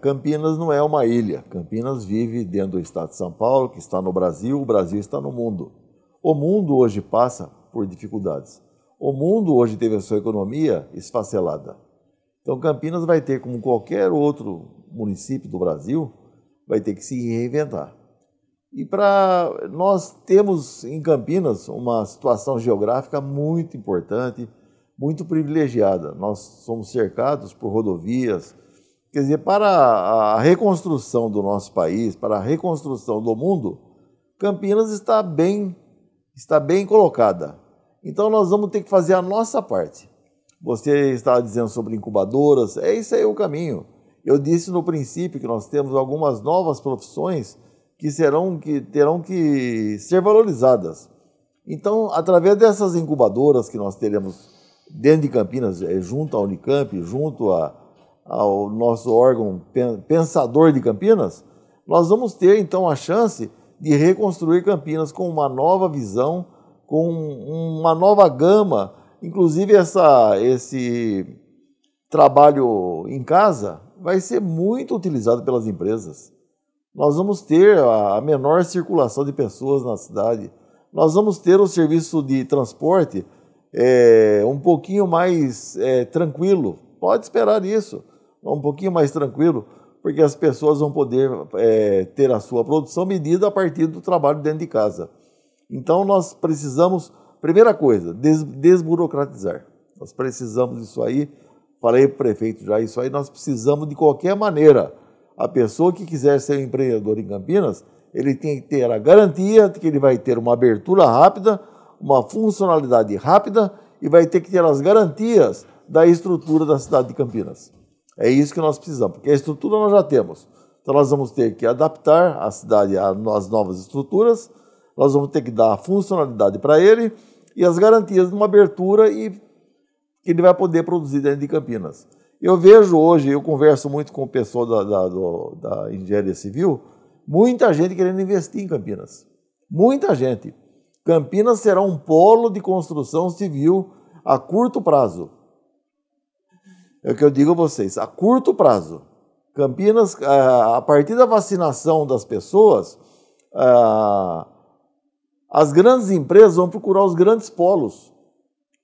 Campinas não é uma ilha. Campinas vive dentro do estado de São Paulo, que está no Brasil, o Brasil está no mundo. O mundo hoje passa por dificuldades. O mundo hoje teve a sua economia esfacelada. Então Campinas vai ter, como qualquer outro município do Brasil, vai ter que se reinventar. E nós temos em Campinas uma situação geográfica muito importante, muito privilegiada. Nós somos cercados por rodovias. Quer dizer, para a reconstrução do nosso país, para a reconstrução do mundo, Campinas está bem colocada. Então nós vamos ter que fazer a nossa parte. Você estava dizendo sobre incubadoras, é isso aí o caminho. Eu disse no princípio que nós temos algumas novas profissões que terão que ser valorizadas. Então, através dessas incubadoras que nós teremos dentro de Campinas, junto à Unicamp, junto ao nosso órgão pensador de Campinas, nós vamos ter então a chance de reconstruir Campinas com uma nova visão, com uma nova gama. Inclusive esse trabalho em casa vai ser muito utilizado pelas empresas. Nós vamos ter a menor circulação de pessoas na cidade. Nós vamos ter o serviço de transporte um pouquinho mais tranquilo. Pode esperar isso, um pouquinho mais tranquilo, porque as pessoas vão poder ter a sua produção medida a partir do trabalho dentro de casa. Então nós precisamos, primeira coisa, desburocratizar. Nós precisamos disso aí. Falei para o prefeito já, isso aí nós precisamos de qualquer maneira. A pessoa que quiser ser um empreendedor em Campinas, ele tem que ter a garantia de que ele vai ter uma abertura rápida, uma funcionalidade rápida e vai ter que ter as garantias da estrutura da cidade de Campinas. É isso que nós precisamos, porque a estrutura nós já temos. Então nós vamos ter que adaptar a cidade às novas estruturas, nós vamos ter que dar a funcionalidade para ele e as garantias de uma abertura e que ele vai poder produzir dentro de Campinas. Eu vejo hoje, eu converso muito com o pessoal da engenharia civil, muita gente querendo investir em Campinas. Muita gente. Campinas será um polo de construção civil a curto prazo. É o que eu digo a vocês, a curto prazo. Campinas, a partir da vacinação das pessoas, as grandes empresas vão procurar os grandes polos.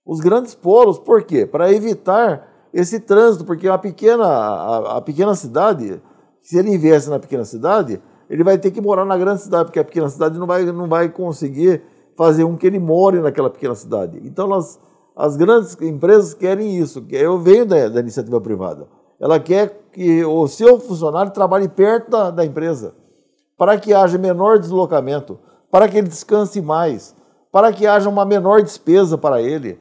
Os grandes polos, por quê? Para evitar esse trânsito, porque a pequena cidade, se ele investe na pequena cidade, ele vai ter que morar na grande cidade, porque a pequena cidade não vai conseguir fazer com que ele more naquela pequena cidade. Então, as grandes empresas querem isso. Eu venho da iniciativa privada. Ela quer que o seu funcionário trabalhe perto da empresa, para que haja menor deslocamento, para que ele descanse mais, para que haja uma menor despesa para ele.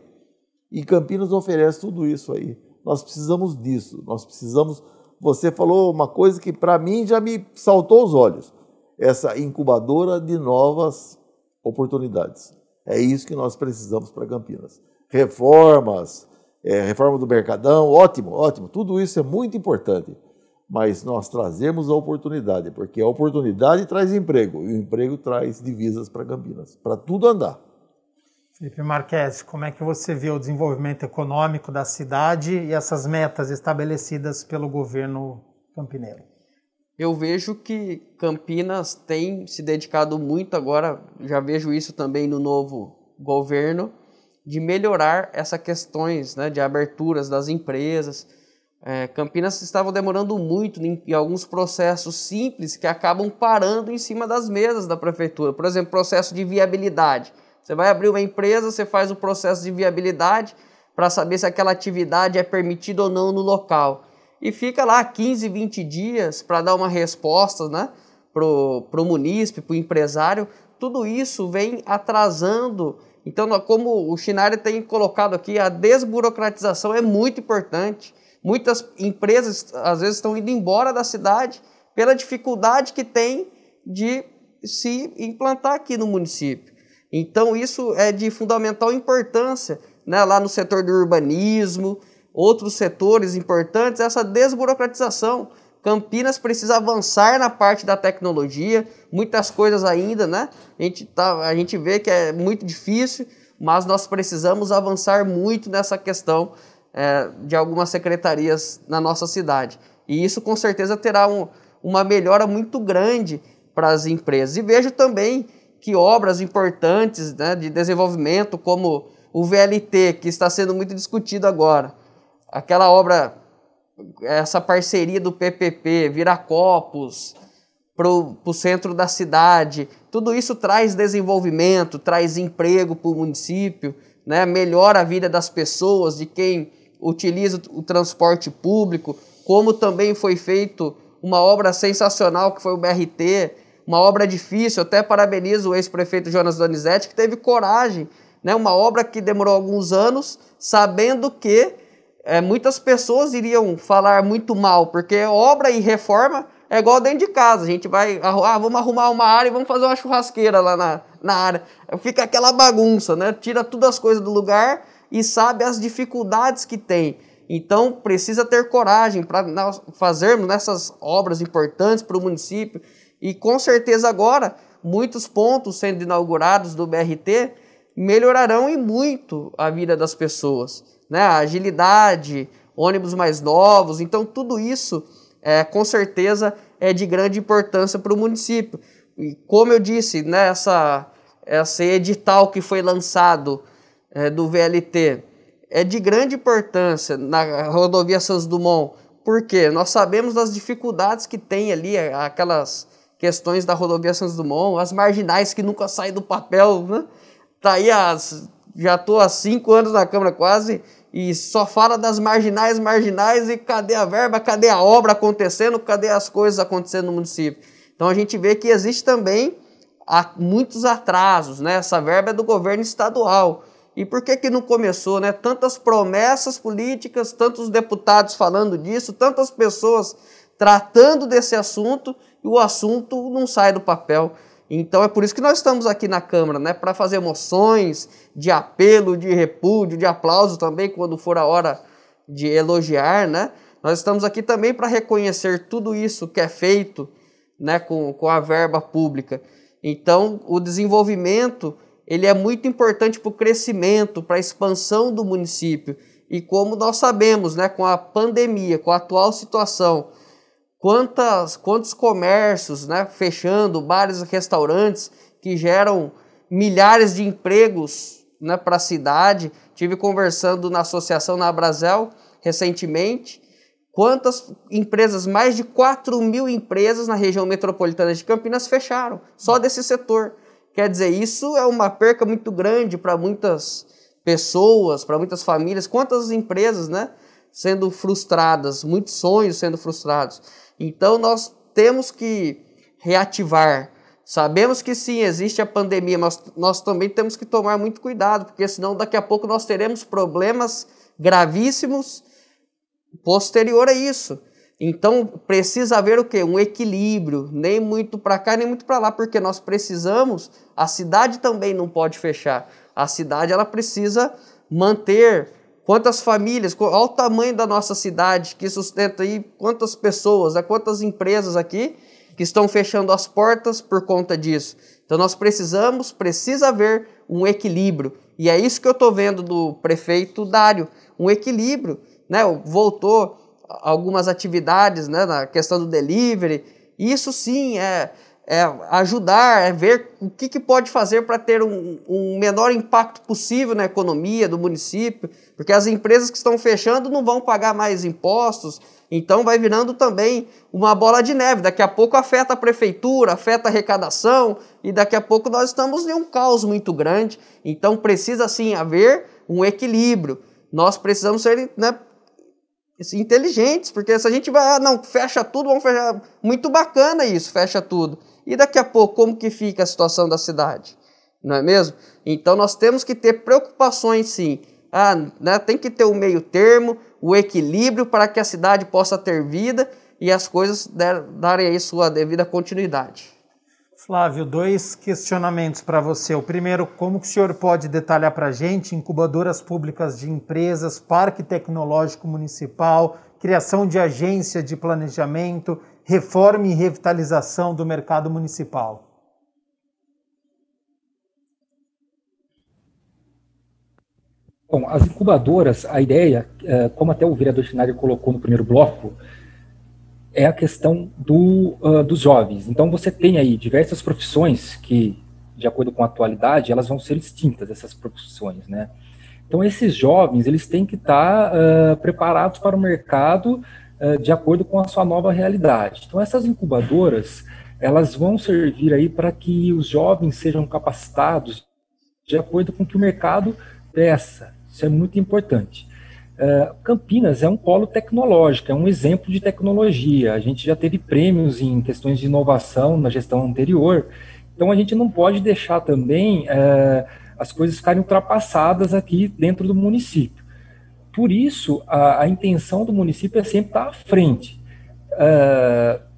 E Campinas oferece tudo isso aí. Nós precisamos disso. Nós precisamos... Você falou uma coisa que para mim já me saltou os olhos. Essa incubadora de novas oportunidades. É isso que nós precisamos para Campinas. Reformas, reforma do Mercadão, ótimo, ótimo. Tudo isso é muito importante. Mas nós trazemos a oportunidade, porque a oportunidade traz emprego. E o emprego traz divisas para Campinas, para tudo andar. Felipe Marquesi, como é que você vê o desenvolvimento econômico da cidade e essas metas estabelecidas pelo governo campineiro? Eu vejo que Campinas tem se dedicado muito agora, já vejo isso também no novo governo, de melhorar essas questões, né, de aberturas das empresas. Campinas estava demorando muito em alguns processos simples que acabam parando em cima das mesas da prefeitura. Por exemplo, processo de viabilidade. Você vai abrir uma empresa, você faz o processo de viabilidade para saber se aquela atividade é permitida ou não no local. E fica lá 15, 20 dias para dar uma resposta, né, pro munícipe, pro empresário. Tudo isso vem atrasando. Então, como o Chinari tem colocado aqui, a desburocratização é muito importante. Muitas empresas, às vezes, estão indo embora da cidade pela dificuldade que tem de se implantar aqui no município. Então, isso é de fundamental importância, né, lá no setor do urbanismo, outros setores importantes, essa desburocratização. Campinas precisa avançar na parte da tecnologia, muitas coisas ainda, né? A gente vê que é muito difícil, mas nós precisamos avançar muito nessa questão de algumas secretarias na nossa cidade. E isso, com certeza, terá uma melhora muito grande para as empresas. E vejo também que obras importantes, né, de desenvolvimento, como o VLT, que está sendo muito discutido agora, aquela obra essa parceria do PPP, Viracopos, para o centro da cidade, tudo isso traz desenvolvimento, traz emprego para o município, né? Melhora a vida das pessoas, de quem utiliza o transporte público, como também foi feito uma obra sensacional que foi o BRT, uma obra difícil, até parabenizo o ex-prefeito Jonas Donizete, que teve coragem, né? Uma obra que demorou alguns anos, sabendo que muitas pessoas iriam falar muito mal, porque obra e reforma é igual dentro de casa, a gente vai, vamos arrumar uma área e vamos fazer uma churrasqueira lá na área, fica aquela bagunça, né? Tira todas as coisas do lugar e sabe as dificuldades que tem. Então precisa ter coragem para nós fazermos nessas obras importantes para o município, e com certeza agora muitos pontos sendo inaugurados do BRT melhorarão e muito a vida das pessoas, né? A agilidade, ônibus mais novos, então tudo isso com certeza é de grande importância para o município. E como eu disse, né, esse edital que foi lançado do VLT é de grande importância na rodovia Santos Dumont, porque nós sabemos das dificuldades que tem ali, aquelas questões da rodovia Santos Dumont, as marginais que nunca saem do papel, né? Tá aí já estou há 5 anos na Câmara quase, e só fala das marginais, e cadê a verba, cadê a obra acontecendo, cadê as coisas acontecendo no município. Então a gente vê que existe também muitos atrasos, né? Essa verba é do governo estadual. E por que não começou, né? Tantas promessas políticas, tantos deputados falando disso, tantas pessoas tratando desse assunto, e o assunto não sai do papel. Então é por isso que nós estamos aqui na Câmara, né? Para fazer moções de apelo, de repúdio, de aplauso também, quando for a hora de elogiar, né? Nós estamos aqui também para reconhecer tudo isso que é feito, né, com a verba pública. Então o desenvolvimento ele é muito importante para o crescimento, para a expansão do município. E como nós sabemos, né, com a pandemia, com a atual situação, quantos comércios, né, fechando, bares e restaurantes que geram milhares de empregos, né, para a cidade. Tive conversando na associação na Abrazel recentemente, quantas empresas, mais de 4.000 empresas na região metropolitana de Campinas fecharam, só desse setor. Quer dizer, isso é uma perca muito grande para muitas pessoas, para muitas famílias, quantas empresas, né, sendo frustradas, muitos sonhos sendo frustrados. Então nós temos que reativar. Sabemos que sim, existe a pandemia, mas nós também temos que tomar muito cuidado, porque senão daqui a pouco nós teremos problemas gravíssimos posterior a isso. Então precisa haver o quê? Um equilíbrio, nem muito para cá, nem muito para lá, porque nós precisamos, a cidade também não pode fechar. A cidade ela precisa manter quantas famílias, olha o tamanho da nossa cidade que sustenta aí quantas pessoas, quantas empresas aqui que estão fechando as portas por conta disso. Então nós precisa haver um equilíbrio. E é isso que eu estou vendo do prefeito Dário, um equilíbrio, né? Voltou algumas atividades, né, na questão do delivery. Isso sim é ajudar, é ver o que pode fazer para ter um menor impacto possível na economia do município, porque as empresas que estão fechando não vão pagar mais impostos, então vai virando também uma bola de neve. Daqui a pouco afeta a prefeitura, afeta a arrecadação, e daqui a pouco nós estamos em um caos muito grande. Então precisa sim haver um equilíbrio. Nós precisamos ser, né, inteligentes, porque se a gente vai, fecha tudo, vamos fechar, muito bacana isso, fecha tudo. E daqui a pouco, como que fica a situação da cidade? Não é mesmo? Então nós temos que ter preocupações sim. Né, tem que ter o meio termo, o equilíbrio para que a cidade possa ter vida e as coisas darem aí sua devida continuidade. Flávio, 2 questionamentos para você. O primeiro, como que o senhor pode detalhar para a gente incubadoras públicas de empresas, parque tecnológico municipal, criação de agência de planejamento, reforma e revitalização do mercado municipal? Bom, as incubadoras, a ideia, como até o vereador Schneider colocou no primeiro bloco, é a questão dos jovens. Então você tem aí diversas profissões que, de acordo com a atualidade, elas vão ser extintas, essas profissões, né? Então, esses jovens, eles têm que estar preparados para o mercado de acordo com a sua nova realidade. Então, essas incubadoras, elas vão servir aí para que os jovens sejam capacitados de acordo com o que o mercado peça. Isso é muito importante. Campinas é um polo tecnológico, é um exemplo de tecnologia. A gente já teve prêmios em questões de inovação na gestão anterior, então a gente não pode deixar também as coisas ficarem ultrapassadas aqui dentro do município. Por isso, a intenção do município é sempre estar à frente.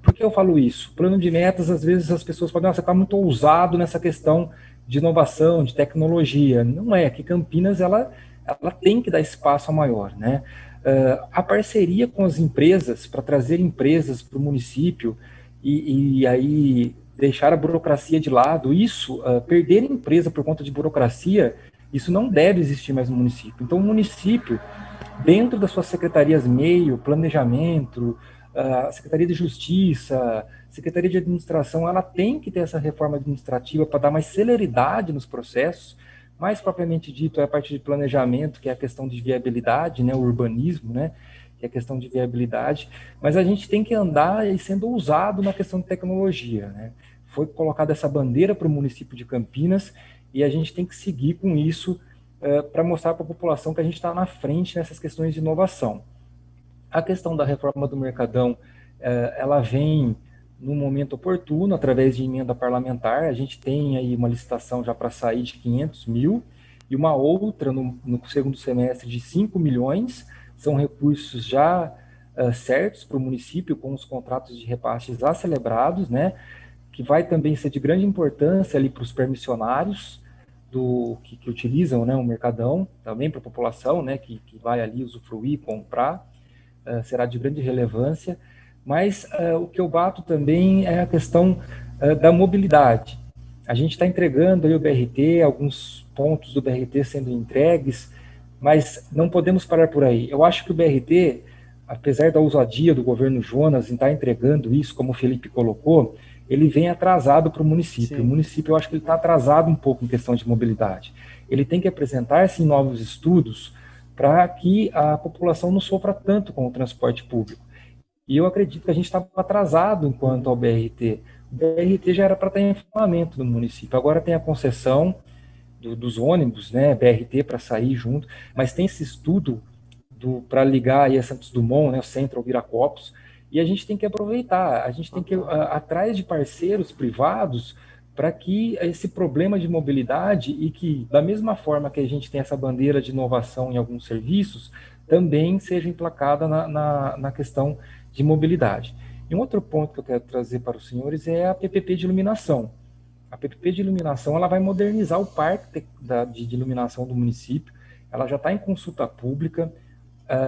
Por que eu falo isso? Plano de metas, às vezes as pessoas falam, você está muito ousado nessa questão de inovação, de tecnologia. Não é, que Campinas, ela tem que dar espaço maior, né? A parceria com as empresas, para trazer empresas para o município e aí deixar a burocracia de lado, perder empresa por conta de burocracia, isso não deve existir mais no município. Então, o município, dentro das suas secretarias meio, planejamento, Secretaria de Justiça, Secretaria de Administração, ela tem que ter essa reforma administrativa para dar mais celeridade nos processos. Mais propriamente dito, é a parte de planejamento, que é a questão de viabilidade, né, o urbanismo, né, que é a questão de viabilidade, mas a gente tem que andar e sendo ousado na questão de tecnologia, né. Foi colocada essa bandeira para o município de Campinas e a gente tem que seguir com isso para mostrar para a população que a gente está na frente nessas questões de inovação. A questão da reforma do Mercadão, ela vem no momento oportuno, através de emenda parlamentar. A gente tem aí uma licitação já para sair de 500 mil e uma outra no segundo semestre de 5 milhões. São recursos já certos para o município, com os contratos de repasses já celebrados, né? Que vai também ser de grande importância ali para os permissionários que utilizam, né, o Mercadão, também para a população, né, que vai ali usufruir, comprar, será de grande relevância. Mas o que eu bato também é a questão da mobilidade. A gente está entregando aí o BRT, alguns pontos do BRT sendo entregues, mas não podemos parar por aí. Eu acho que o BRT, apesar da ousadia do governo Jonas em estar entregando isso, como o Felipe colocou, ele vem atrasado para o município. Sim. O município, eu acho que ele está atrasado um pouco em questão de mobilidade. Ele tem que apresentar-se em novos estudos para que a população não sofra tanto com o transporte público. E eu acredito que a gente está atrasado enquanto ao BRT. O BRT já era para estar em funcionamento no município. Agora tem a concessão dos ônibus, né, BRT para sair junto, mas tem esse estudo para ligar aí a Santos Dumont, né, o centro ao Viracopos, e a gente tem que aproveitar, a gente tem que ir atrás de parceiros privados para que esse problema de mobilidade e que, da mesma forma que a gente tem essa bandeira de inovação em alguns serviços, também seja emplacada na questão de mobilidade. E um outro ponto que eu quero trazer para os senhores é a PPP de iluminação. A PPP de iluminação, ela vai modernizar o parque de iluminação do município, ela já está em consulta pública,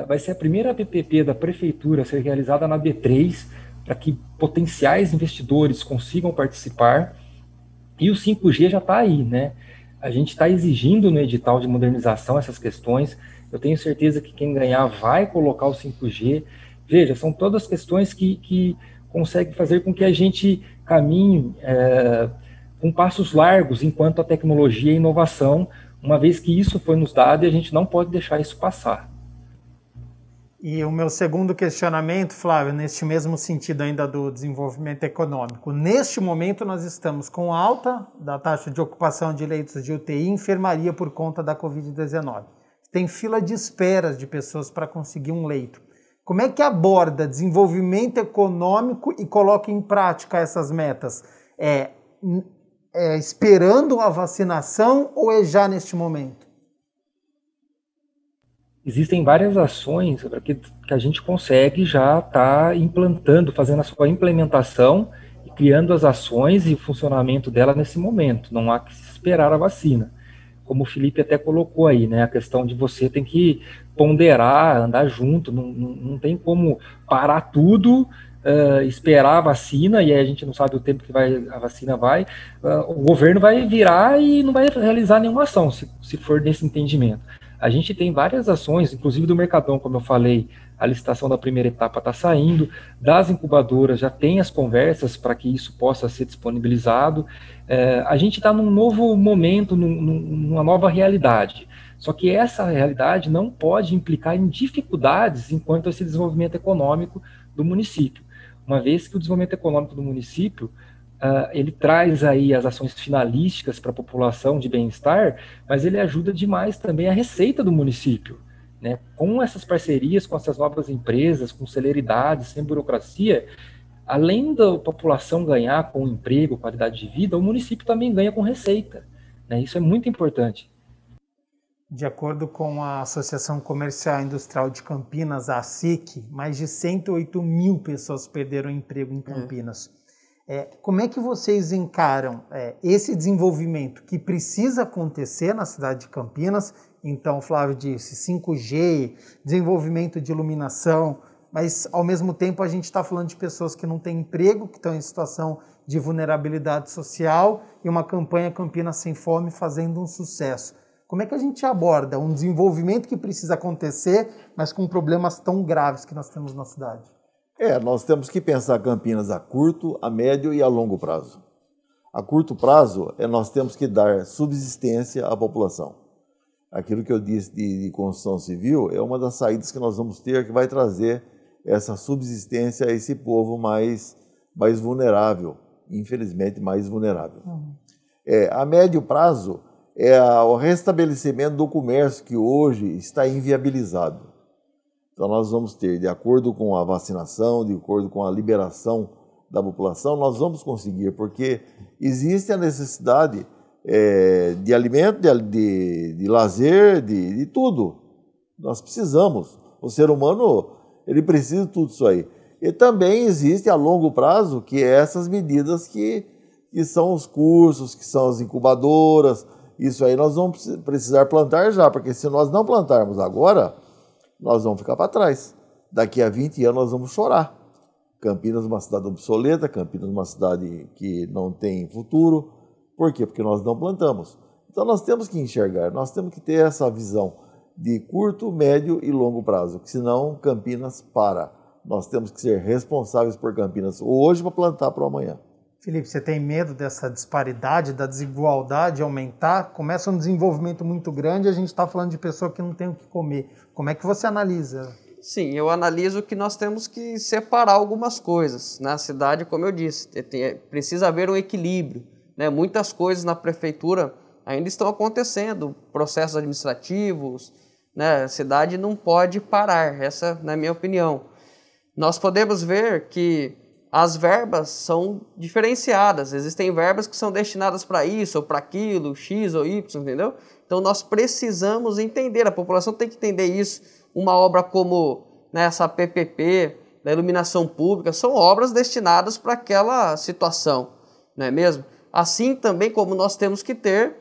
vai ser a primeira PPP da prefeitura a ser realizada na B3, para que potenciais investidores consigam participar, e o 5G já está aí, né? A gente está exigindo no edital de modernização essas questões, eu tenho certeza que quem ganhar vai colocar o 5G. Veja, são todas questões que conseguem fazer com que a gente caminhe com passos largos enquanto a tecnologia e a inovação, uma vez que isso foi nos dado e a gente não pode deixar isso passar. E o meu segundo questionamento, Flávio, neste mesmo sentido ainda do desenvolvimento econômico. Neste momento nós estamos com alta da taxa de ocupação de leitos de UTI e enfermaria por conta da Covid-19. Tem fila de espera de pessoas para conseguir um leito. Como é que aborda desenvolvimento econômico e coloca em prática essas metas? Esperando a vacinação ou é já neste momento? Existem várias ações que a gente consegue já estar implantando, fazendo a sua implementação e criando as ações e o funcionamento dela nesse momento. Não há que esperar a vacina. Como o Felipe até colocou aí, né, a questão de você tem que ponderar, andar junto, não tem como parar tudo, esperar a vacina, e aí a gente não sabe o tempo que a vacina vai, o governo vai virar e não vai realizar nenhuma ação, se for nesse entendimento. A gente tem várias ações, inclusive do Mercadão, como eu falei, a licitação da primeira etapa está saindo, das incubadoras já tem as conversas para que isso possa ser disponibilizado. A gente está num novo momento, numa nova realidade. Só que essa realidade não pode implicar em dificuldades enquanto esse desenvolvimento econômico do município, uma vez que o desenvolvimento econômico do município ele traz aí as ações finalísticas para a população de bem-estar, mas ele ajuda demais também a receita do município, né? Com essas parcerias, com essas novas empresas, com celeridade, sem burocracia, além da população ganhar com emprego, qualidade de vida, o município também ganha com receita, né? Isso é muito importante. De acordo com a Associação Comercial e Industrial de Campinas, a ASIC, mais de 108 mil pessoas perderam emprego em Campinas. Como é que vocês encaram esse desenvolvimento que precisa acontecer na cidade de Campinas? Então, Flávio disse 5G, desenvolvimento de iluminação, mas ao mesmo tempo a gente está falando de pessoas que não têm emprego, que estão em situação de vulnerabilidade social, e uma campanha Campinas Sem Fome fazendo um sucesso. Como é que a gente aborda um desenvolvimento que precisa acontecer, mas com problemas tão graves que nós temos na cidade? Nós temos que pensar Campinas a curto, a médio e a longo prazo. A curto prazo, nós temos que dar subsistência à população. Aquilo que eu disse de construção civil é uma das saídas que nós vamos ter, que vai trazer essa subsistência a esse povo mais vulnerável, infelizmente mais vulnerável. A médio prazo, o restabelecimento do comércio que hoje está inviabilizado. Então nós vamos ter, de acordo com a vacinação, de acordo com a liberação da população, nós vamos conseguir, porque existe a necessidade de alimento, de lazer, de tudo. Nós precisamos. O ser humano, ele precisa de tudo isso aí. E também existe a longo prazo, que é essas medidas que são os cursos, que são as incubadoras. Isso aí nós vamos precisar plantar já, porque se nós não plantarmos agora, nós vamos ficar para trás. Daqui a 20 anos nós vamos chorar. Campinas é uma cidade obsoleta, Campinas é uma cidade que não tem futuro. Por quê? Porque nós não plantamos. Então nós temos que enxergar, nós temos que ter essa visão de curto, médio e longo prazo, que senão Campinas para. Nós temos que ser responsáveis por Campinas hoje para plantar para o amanhã. Felipe, você tem medo dessa disparidade, da desigualdade aumentar? Começa um desenvolvimento muito grande e a gente está falando de pessoa que não tem o que comer. Como é que você analisa? Sim, eu analiso que nós temos que separar algumas coisas. Na cidade, como eu disse, precisa haver um equilíbrio, né? Muitas coisas na prefeitura ainda estão acontecendo, processos administrativos, né? A cidade não pode parar, essa é a minha opinião. Nós podemos ver que as verbas são diferenciadas, existem verbas que são destinadas para isso ou para aquilo, X ou Y, entendeu? Então nós precisamos entender, a população tem que entender isso. Uma obra como, né, essa PPP, da iluminação pública, são obras destinadas para aquela situação, não é mesmo? Assim também como nós temos que ter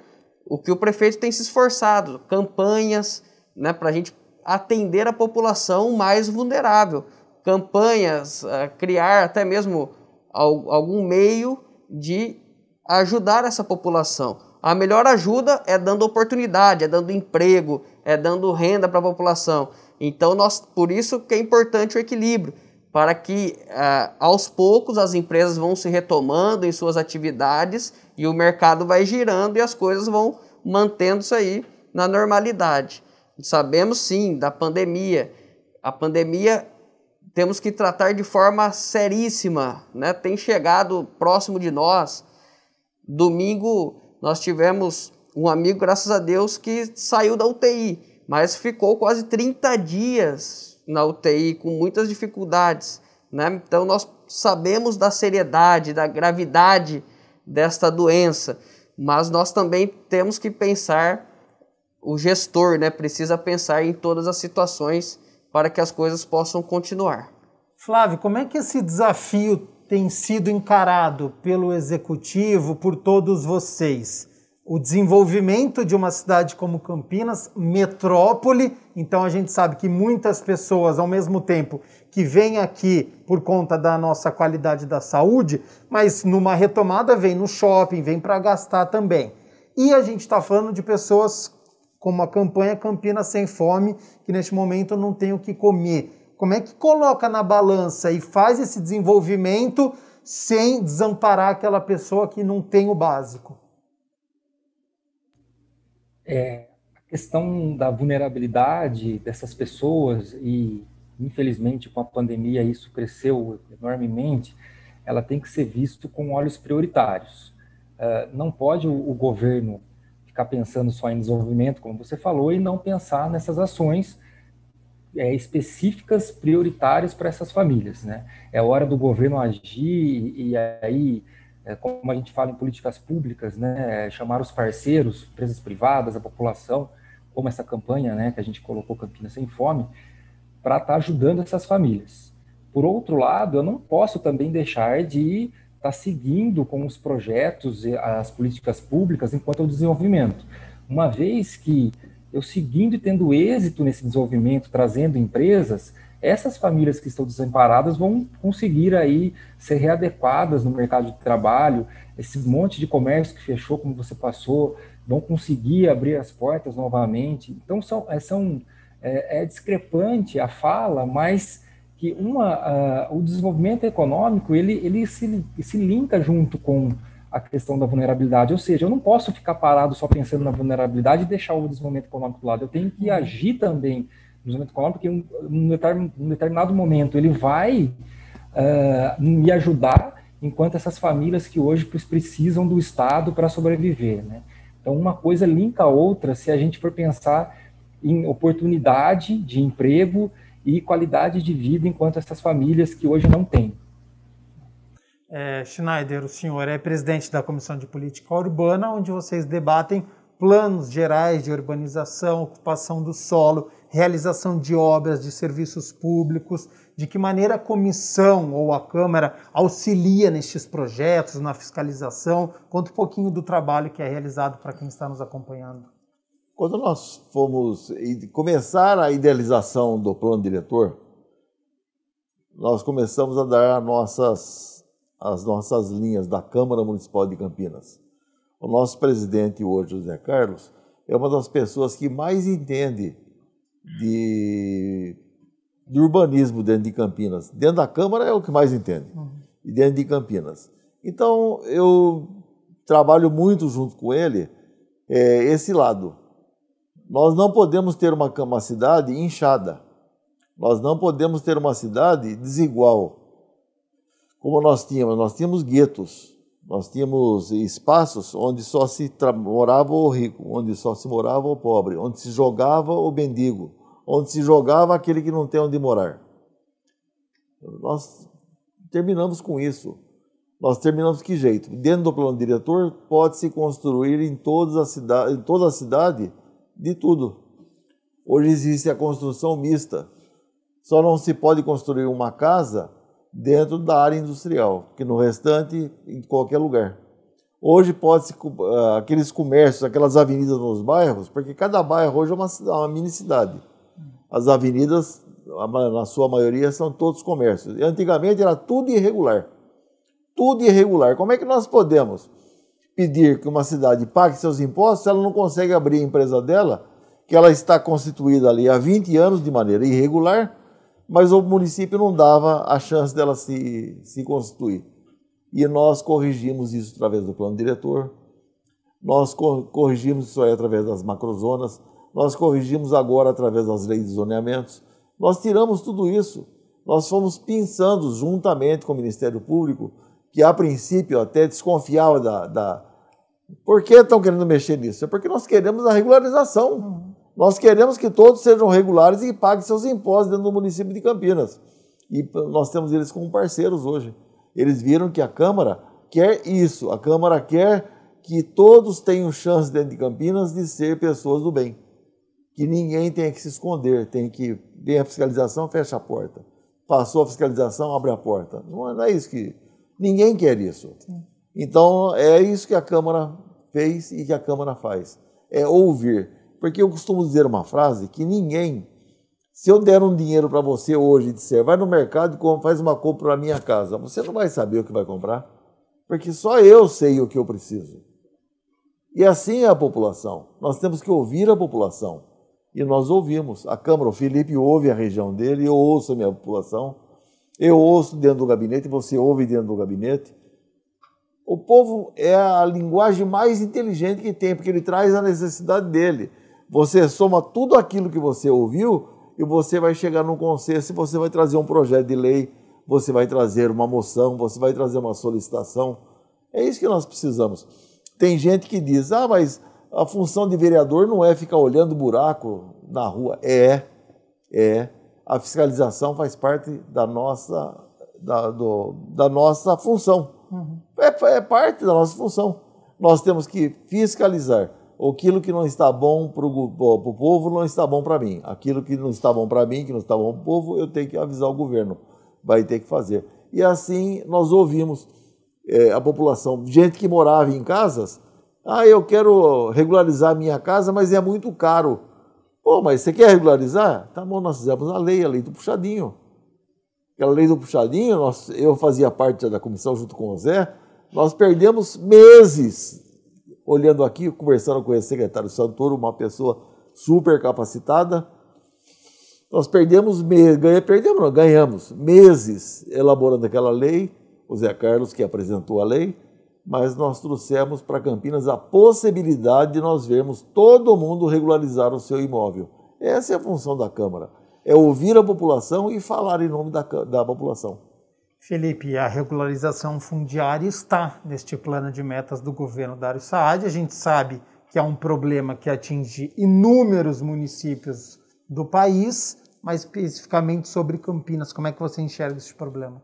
o que o prefeito tem se esforçado, campanhas, né, para a gente atender a população mais vulnerável. Campanhas, criar até mesmo algum meio de ajudar essa população. A melhor ajuda é dando oportunidade, é dando emprego, é dando renda para a população. Então, por isso que é importante o equilíbrio, para que aos poucos as empresas vão se retomando em suas atividades e o mercado vai girando e as coisas vão mantendo-se aí na normalidade. Sabemos sim da pandemia. A pandemia temos que tratar de forma seríssima, né? Tem chegado próximo de nós. Domingo nós tivemos um amigo, graças a Deus, que saiu da UTI, mas ficou quase 30 dias na UTI com muitas dificuldades, né? Então nós sabemos da seriedade, da gravidade desta doença, mas nós também temos que pensar, o gestor, né, precisa pensar em todas as situações para que as coisas possam continuar. Flávio, como é que esse desafio tem sido encarado pelo Executivo, por todos vocês? O desenvolvimento de uma cidade como Campinas, metrópole, então a gente sabe que muitas pessoas, ao mesmo tempo, que vêm aqui por conta da nossa qualidade da saúde, mas numa retomada vem no shopping, vem para gastar também. E a gente está falando de pessoas como a campanha Campinas Sem Fome, que neste momento não tem o que comer. Como é que coloca na balança e faz esse desenvolvimento sem desamparar aquela pessoa que não tem o básico? A questão da vulnerabilidade dessas pessoas, e infelizmente com a pandemia isso cresceu enormemente, ela tem que ser visto com olhos prioritários. Não pode o governo ficar pensando só em desenvolvimento, como você falou, e não pensar nessas ações específicas, prioritárias para essas famílias, né? É hora do governo agir e aí, como a gente fala em políticas públicas, né, chamar os parceiros, empresas privadas, a população, como essa campanha, né, que a gente colocou Campinas Sem Fome, para estar ajudando essas famílias. Por outro lado, eu não posso também deixar de estar seguindo com os projetos e as políticas públicas enquanto o desenvolvimento. Uma vez que eu seguindo e tendo êxito nesse desenvolvimento, trazendo empresas, essas famílias que estão desamparadas vão conseguir aí ser readequadas no mercado de trabalho, esse monte de comércio que fechou, como você passou, vão conseguir abrir as portas novamente. Então, é discrepante a fala, mas que o desenvolvimento econômico ele se linka junto com a questão da vulnerabilidade, ou seja, eu não posso ficar parado só pensando na vulnerabilidade e deixar o desenvolvimento econômico do lado, eu tenho que agir também no desenvolvimento econômico, porque em determinado momento ele vai me ajudar, enquanto essas famílias que hoje precisam do Estado para sobreviver, né? Então, uma coisa linka a outra se a gente for pensar em oportunidade de emprego e qualidade de vida enquanto essas famílias que hoje não têm. Schneider, o senhor é presidente da Comissão de Política Urbana, onde vocês debatem planos gerais de urbanização, ocupação do solo, realização de obras, de serviços públicos, de que maneira a comissão ou a Câmara auxilia nestes projetos, na fiscalização. Conta um pouquinho do trabalho que é realizado para quem está nos acompanhando. Quando nós fomos começar a idealização do plano diretor, nós começamos a dar as nossas linhas da Câmara Municipal de Campinas. O nosso presidente hoje, José Carlos, é uma das pessoas que mais entende de urbanismo dentro de Campinas. Dentro da Câmara é o que mais entende, e dentro de Campinas. Então, eu trabalho muito junto com ele esse lado. Nós não podemos ter uma cidade inchada. Nós não podemos ter uma cidade desigual. Como nós tínhamos guetos, nós tínhamos espaços onde só se morava o rico, onde só se morava o pobre, onde se jogava o mendigo, onde se jogava aquele que não tem onde morar. Nós terminamos com isso. Nós terminamos que jeito? Dentro do plano diretor, pode-se construir em toda a cidade de tudo. Hoje existe a construção mista. Só não se pode construir uma casa dentro da área industrial, que no restante, em qualquer lugar. Hoje pode-se, aqueles comércios, aquelas avenidas nos bairros, porque cada bairro hoje é uma mini cidade. As avenidas, na sua maioria, são todos comércios. E antigamente era tudo irregular. Tudo irregular. Como é que nós podemos pedir que uma cidade pague seus impostos se ela não consegue abrir a empresa dela, que ela está constituída ali há 20 anos de maneira irregular, mas o município não dava a chance dela se constituir. E nós corrigimos isso através do plano diretor, nós corrigimos isso aí através das macrozonas, nós corrigimos agora através das leis de zoneamentos, nós tiramos tudo isso. Nós fomos pensando juntamente com o Ministério Público, que a princípio até desconfiava Por que estão querendo mexer nisso? É porque nós queremos a regularização. Nós queremos que todos sejam regulares e paguem seus impostos dentro do município de Campinas. E nós temos eles como parceiros hoje. Eles viram que a Câmara quer isso. A Câmara quer que todos tenham chance dentro de Campinas de ser pessoas do bem. Que ninguém tenha que se esconder. Vem a fiscalização, fecha a porta. Passou a fiscalização, abre a porta. Não é isso que... Ninguém quer isso. Então, é isso que a Câmara fez e que a Câmara faz. É ouvir. Porque eu costumo dizer uma frase que se eu der um dinheiro para você hoje e disser, vai no mercado e faz uma compra na minha casa, você não vai saber o que vai comprar, porque só eu sei o que eu preciso. E assim é a população. Nós temos que ouvir a população. E nós ouvimos. A Câmara, o Felipe ouve a região dele, eu ouço a minha população, eu ouço dentro do gabinete, você ouve dentro do gabinete. O povo é a linguagem mais inteligente que tem, porque ele traz a necessidade dele. Você soma tudo aquilo que você ouviu e você vai chegar num consenso e você vai trazer um projeto de lei, você vai trazer uma moção, você vai trazer uma solicitação. É isso que nós precisamos. Tem gente que diz, mas a função de vereador não é ficar olhando buraco na rua. A fiscalização faz parte da nossa função. É parte da nossa função. Nós temos que fiscalizar. Aquilo que não está bom para o povo não está bom para mim. Aquilo que não está bom para mim, que não está bom para o povo, eu tenho que avisar o governo. Vai ter que fazer. E assim nós ouvimos a população, gente que morava em casas, eu quero regularizar a minha casa, mas é muito caro. Pô, mas você quer regularizar? Tá bom, nós fizemos a lei do puxadinho. Aquela lei do puxadinho, eu fazia parte da comissão junto com o Zé, nós perdemos meses olhando aqui, conversando com esse secretário Santoro, uma pessoa super capacitada. Nós ganhamos meses elaborando aquela lei, o Zé Carlos que apresentou a lei, mas nós trouxemos para Campinas a possibilidade de nós vermos todo mundo regularizar o seu imóvel. Essa é a função da Câmara, é ouvir a população e falar em nome da população. Felipe, a regularização fundiária está neste plano de metas do governo Dário Saad. A gente sabe que é um problema que atinge inúmeros municípios do país, mas especificamente sobre Campinas. Como é que você enxerga esse problema?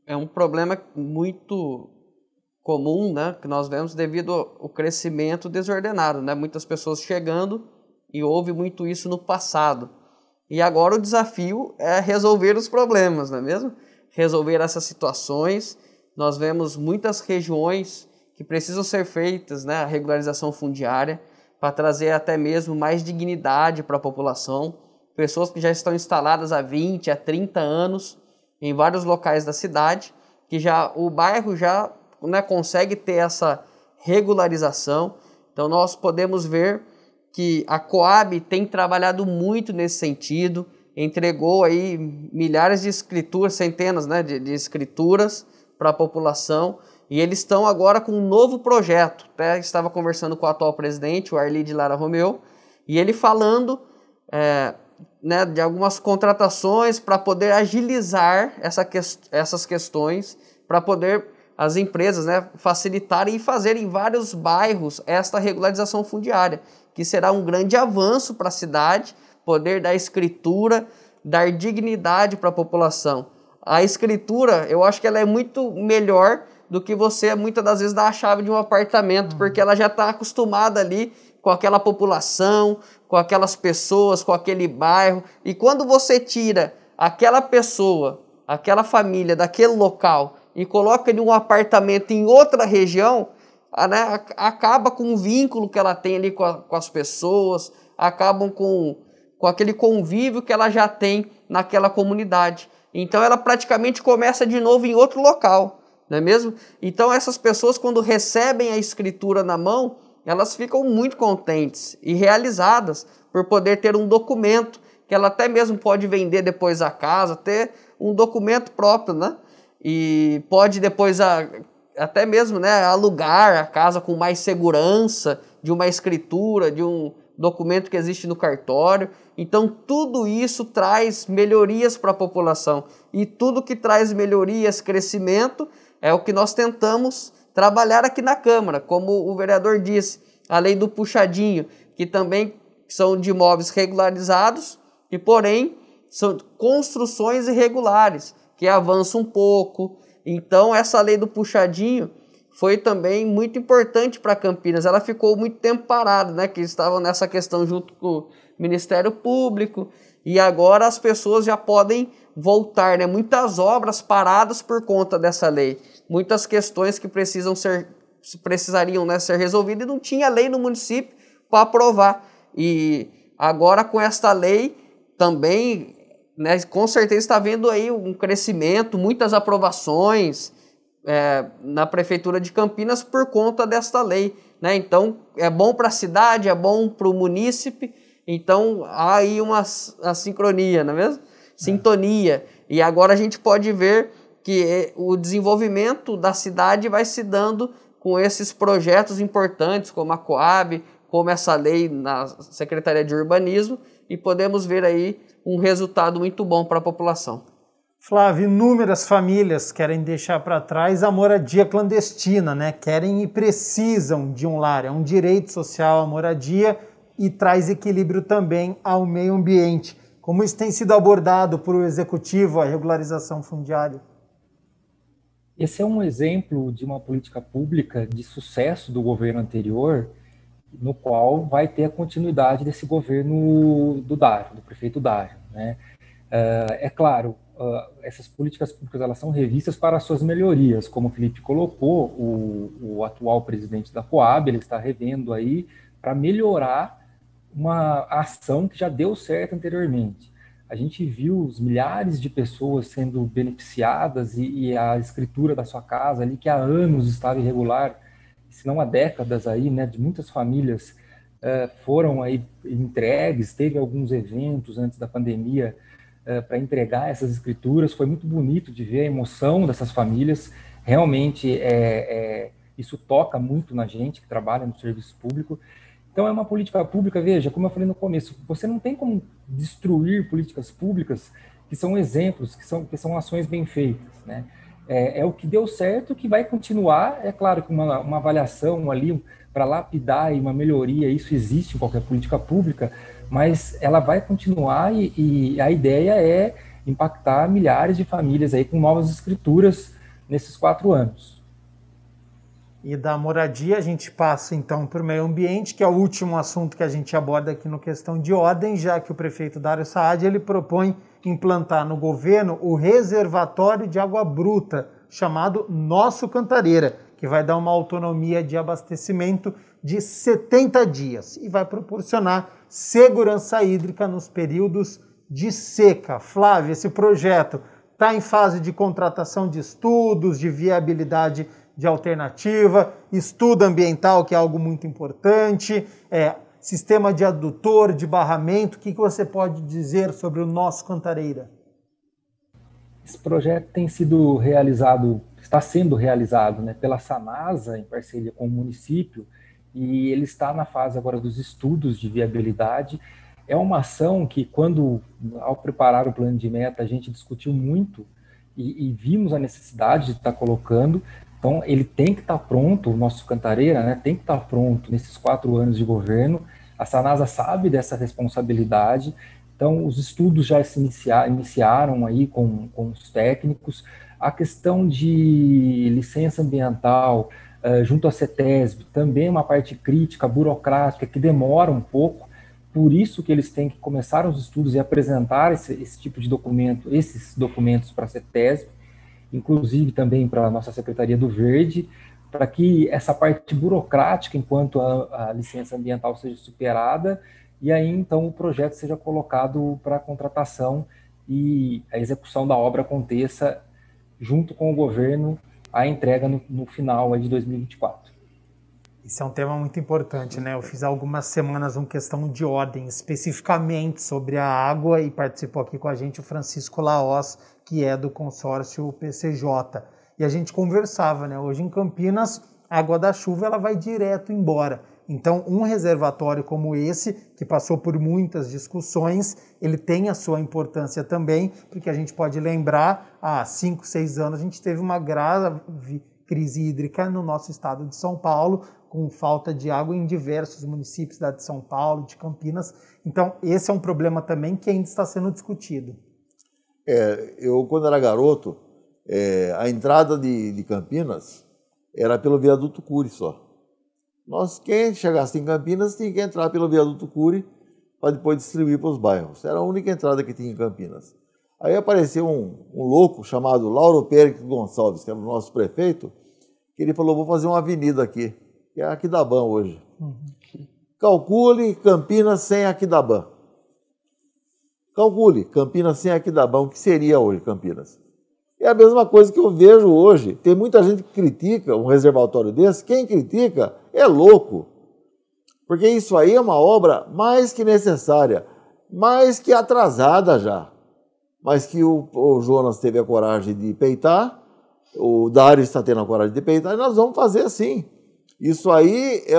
É um problema muito comum, né, que nós vemos devido ao crescimento desordenado, né? Muitas pessoas chegando, e houve muito isso no passado. E agora o desafio é resolver os problemas, não é mesmo? Resolver essas situações. Nós vemos muitas regiões que precisam ser feitas, né, a regularização fundiária, para trazer até mesmo mais dignidade para a população. Pessoas que já estão instaladas há 20, há 30 anos em vários locais da cidade, que o bairro já, né, consegue ter essa regularização. Então nós podemos ver que a Coab tem trabalhado muito nesse sentido, entregou aí milhares de escrituras, centenas, né, de escrituras para a população, e eles estão agora com um novo projeto. Até estava conversando com o atual presidente, o Arlide Lara Romeu, e ele falando né, de algumas contratações para poder agilizar essas questões, para poder as empresas, né, facilitarem e fazerem em vários bairros esta regularização fundiária, que será um grande avanço para a cidade, poder dar escritura, dar dignidade para a população. A escritura, eu acho que ela é muito melhor do que você muitas das vezes dar a chave de um apartamento, porque ela já está acostumada ali com aquela população, com aquelas pessoas, com aquele bairro. E quando você tira aquela pessoa, aquela família daquele local e coloca em um apartamento em outra região, né, acaba com o vínculo que ela tem ali com as pessoas, acabam com aquele convívio que ela já tem naquela comunidade. Então ela praticamente começa de novo em outro local, não é mesmo? Então essas pessoas, quando recebem a escritura na mão, elas ficam muito contentes e realizadas por poder ter um documento, que ela até mesmo pode vender depois a casa, ter um documento próprio, né? E pode depois até mesmo, né, alugar a casa com mais segurança, de uma escritura, de um documento que existe no cartório. Então tudo isso traz melhorias para a população, e tudo que traz melhorias, crescimento, é o que nós tentamos trabalhar aqui na Câmara. Como o vereador disse, a lei do puxadinho, que também são de imóveis regularizados, e porém são construções irregulares, que avançam um pouco. Então essa lei do puxadinho foi também muito importante para Campinas. Ela ficou muito tempo parada, né, que estavam nessa questão junto com o Ministério Público, e agora as pessoas já podem voltar, né? Muitas obras paradas por conta dessa lei, muitas questões que precisariam, né, ser resolvidas, e não tinha lei no município para aprovar. E agora com esta lei também, né, com certeza está havendo aí um crescimento, muitas aprovações na Prefeitura de Campinas por conta desta lei, né? Então é bom para a cidade, é bom para o munícipe. Então há aí uma sincronia, não é mesmo? Sintonia. E agora a gente pode ver que o desenvolvimento da cidade vai se dando com esses projetos importantes, como a Coab, como essa lei na Secretaria de Urbanismo e podemos ver aí um resultado muito bom para a população. Flávio, inúmeras famílias querem deixar para trás a moradia clandestina, né? Querem e precisam de um lar, é um direito social a moradia e traz equilíbrio também ao meio ambiente. Como isso tem sido abordado por o Executivo, a regularização fundiária? Esse é um exemplo de uma política pública de sucesso do governo anterior, no qual vai ter a continuidade desse governo do Dário, do prefeito Dário, né? É claro, essas políticas públicas elas são revistas para as suas melhorias, como o Felipe colocou, o atual presidente da Coab, ele está revendo aí para melhorar uma ação que já deu certo anteriormente. A gente viu os milhares de pessoas sendo beneficiadas e a escritura da sua casa ali, que há anos estava irregular, se não há décadas aí, né, de muitas famílias foram aí entregues, teve alguns eventos antes da pandemia para entregar essas escrituras, foi muito bonito de ver a emoção dessas famílias, realmente isso toca muito na gente que trabalha no serviço público. Então é uma política pública, veja, como eu falei no começo, você não tem como destruir políticas públicas que são exemplos, que são ações bem feitas, né? É o que deu certo, que vai continuar, é claro que uma avaliação ali para lapidar e uma melhoria, isso existe em qualquer política pública, mas ela vai continuar e a ideia é impactar milhares de famílias aí com novas escrituras nesses 4 anos. E da moradia a gente passa então para o meio ambiente, que é o último assunto que a gente aborda aqui no Questão de Ordem, já que o prefeito Dário Saad ele propõe implantar no governo o reservatório de água bruta, chamado Nosso Cantareira, que vai dar uma autonomia de abastecimento de 70 dias e vai proporcionar segurança hídrica nos períodos de seca. Flávio, esse projeto está em fase de contratação de estudos, de viabilidade de alternativa, estudo ambiental, que é algo muito importante, sistema de adutor, de barramento. O que você pode dizer sobre o Nosso Cantareira? Esse projeto tem sido realizado, está sendo realizado, né, pela Sanasa, em parceria com o município, e ele está na fase agora dos estudos de viabilidade. É uma ação que, ao preparar o plano de meta, a gente discutiu muito e vimos a necessidade de estar colocando. Então, ele tem que estar pronto, o Nosso Cantareira, né, tem que estar pronto nesses 4 anos de governo. A Sanasa sabe dessa responsabilidade, então os estudos já se iniciaram aí com os técnicos. A questão de licença ambiental junto à CETESB também é uma parte crítica, burocrática, que demora um pouco, por isso que eles têm que começar os estudos e apresentar esse tipo de documento, esses documentos para a CETESB, inclusive também para a nossa Secretaria do Verde, para que essa parte burocrática, enquanto a licença ambiental seja superada, e aí então o projeto seja colocado para contratação e a execução da obra aconteça junto com o governo, a entrega no final de 2024. Isso é um tema muito importante, né? Eu fiz algumas semanas uma questão de ordem, especificamente sobre a água, e participou aqui com a gente o Francisco Laós, que é do consórcio PCJ. E a gente conversava, né? Hoje em Campinas, a água da chuva ela vai direto embora. Então, um reservatório como esse, que passou por muitas discussões, ele tem a sua importância também, porque a gente pode lembrar, há 5, 6 anos, a gente teve uma grave crise hídrica no nosso estado de São Paulo, com falta de água em diversos municípios da de São Paulo, de Campinas. Então, esse é um problema também que ainda está sendo discutido. Eu, quando era garoto, a entrada de Campinas era pelo viaduto Cury só. Quem chegasse em Campinas tinha que entrar pelo viaduto Cury para depois distribuir para os bairros. Era a única entrada que tinha em Campinas. Aí apareceu um louco chamado Lauro Pérez Gonçalves, que era o nosso prefeito, que ele falou, vou fazer uma avenida aqui, que é a Aquidabã hoje. Calcule Campinas sem Aquidabã. Calcule Campinas sem Aquidabã, o que seria hoje Campinas? É a mesma coisa que eu vejo hoje. Tem muita gente que critica um reservatório desse. Quem critica é louco. Porque isso aí é uma obra mais que necessária, mais que atrasada já. Mas que o Jonas teve a coragem de peitar, o Dário está tendo a coragem de peitar, e nós vamos fazer assim. Isso aí é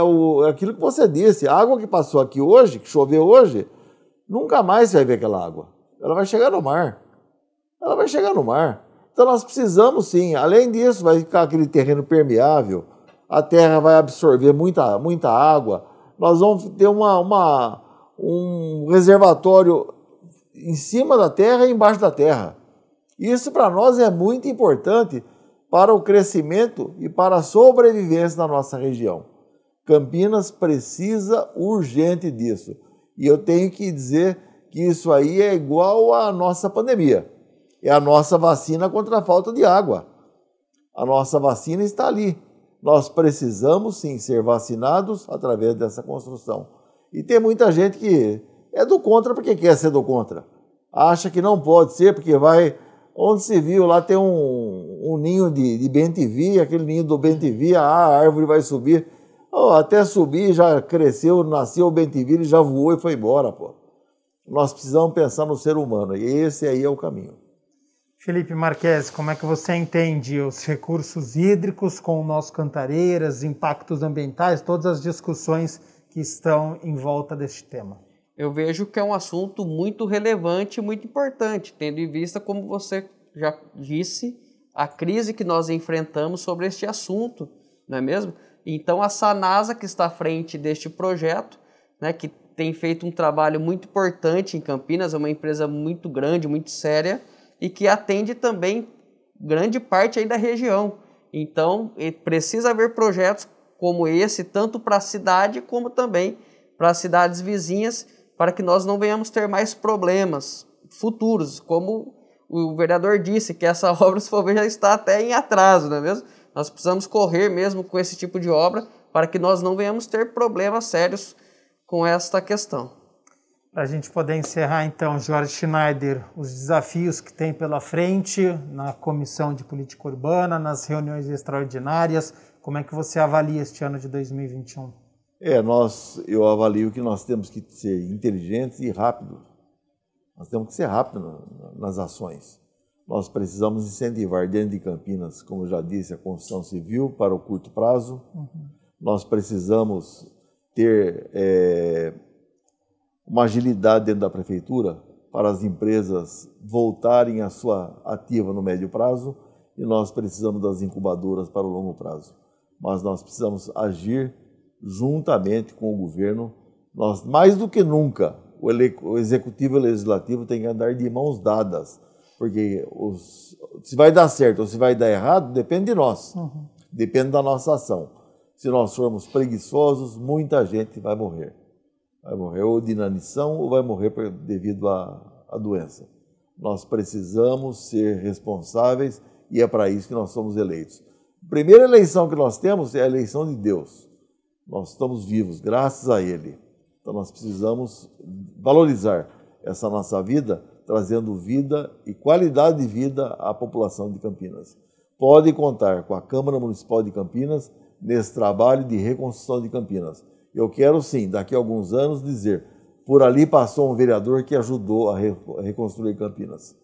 aquilo que você disse. A água que passou aqui hoje, que choveu hoje, nunca mais você vai ver aquela água. Ela vai chegar no mar. Ela vai chegar no mar. Então nós precisamos sim. Além disso, vai ficar aquele terreno permeável. A terra vai absorver muita água. Nós vamos ter um reservatório em cima da terra e embaixo da terra. Isso para nós é muito importante para o crescimento e para a sobrevivência da nossa região. Campinas precisa urgente disso. E eu tenho que dizer que isso aí é igual à nossa pandemia. É a nossa vacina contra a falta de água. A nossa vacina está ali. Nós precisamos sim ser vacinados através dessa construção. E tem muita gente que é do contra porque quer ser do contra. Acha que não pode ser porque vai... Onde se viu, lá tem um ninho de bentivi, aquele ninho do bentivi, a árvore vai subir. Oh, até subir, já cresceu, nasceu o bentivi, ele já voou e foi embora, pô. Nós precisamos pensar no ser humano, e esse aí é o caminho. Felipe Marques, como é que você entende os recursos hídricos com o nosso Cantareiras, impactos ambientais, todas as discussões que estão em volta deste tema? Eu vejo que é um assunto muito relevante e muito importante, tendo em vista, como você já disse, a crise que nós enfrentamos sobre este assunto, não é mesmo? Então, a Sanasa, que está à frente deste projeto, né, que tem feito um trabalho muito importante em Campinas, é uma empresa muito grande, muito séria, e que atende também grande parte aí da região. Então, precisa haver projetos como esse, tanto para a cidade como também para as cidades vizinhas, para que nós não venhamos ter mais problemas futuros, como o vereador disse, que essa obra, se for ver, já está até em atraso, não é mesmo? Nós precisamos correr mesmo com esse tipo de obra, para que nós não venhamos ter problemas sérios com esta questão. Para a gente poder encerrar, então, Jorge Schneider, os desafios que tem pela frente na Comissão de Política Urbana, nas reuniões extraordinárias, como é que você avalia este ano de 2021? Eu avalio que nós temos que ser inteligentes e rápidos. Nós temos que ser rápidos nas ações. Nós precisamos incentivar dentro de Campinas, como eu já disse, a construção civil para o curto prazo. Nós precisamos ter uma agilidade dentro da prefeitura para as empresas voltarem à sua ativa no médio prazo, e nós precisamos das incubadoras para o longo prazo. Mas nós precisamos agir juntamente com o governo. Nós, mais do que nunca, o executivo e o legislativo têm que andar de mãos dadas, porque se vai dar certo ou se vai dar errado, depende de nós, depende da nossa ação. Se nós formos preguiçosos, muita gente vai morrer. Vai morrer ou de inanição ou vai morrer devido à doença. Nós precisamos ser responsáveis e é para isso que nós somos eleitos. A primeira eleição que nós temos é a eleição de Deus. Nós estamos vivos, graças a Ele. Então nós precisamos valorizar essa nossa vida, trazendo vida e qualidade de vida à população de Campinas. Pode contar com a Câmara Municipal de Campinas nesse trabalho de reconstrução de Campinas. Eu quero sim, daqui a alguns anos, dizer, por ali passou um vereador que ajudou a reconstruir Campinas.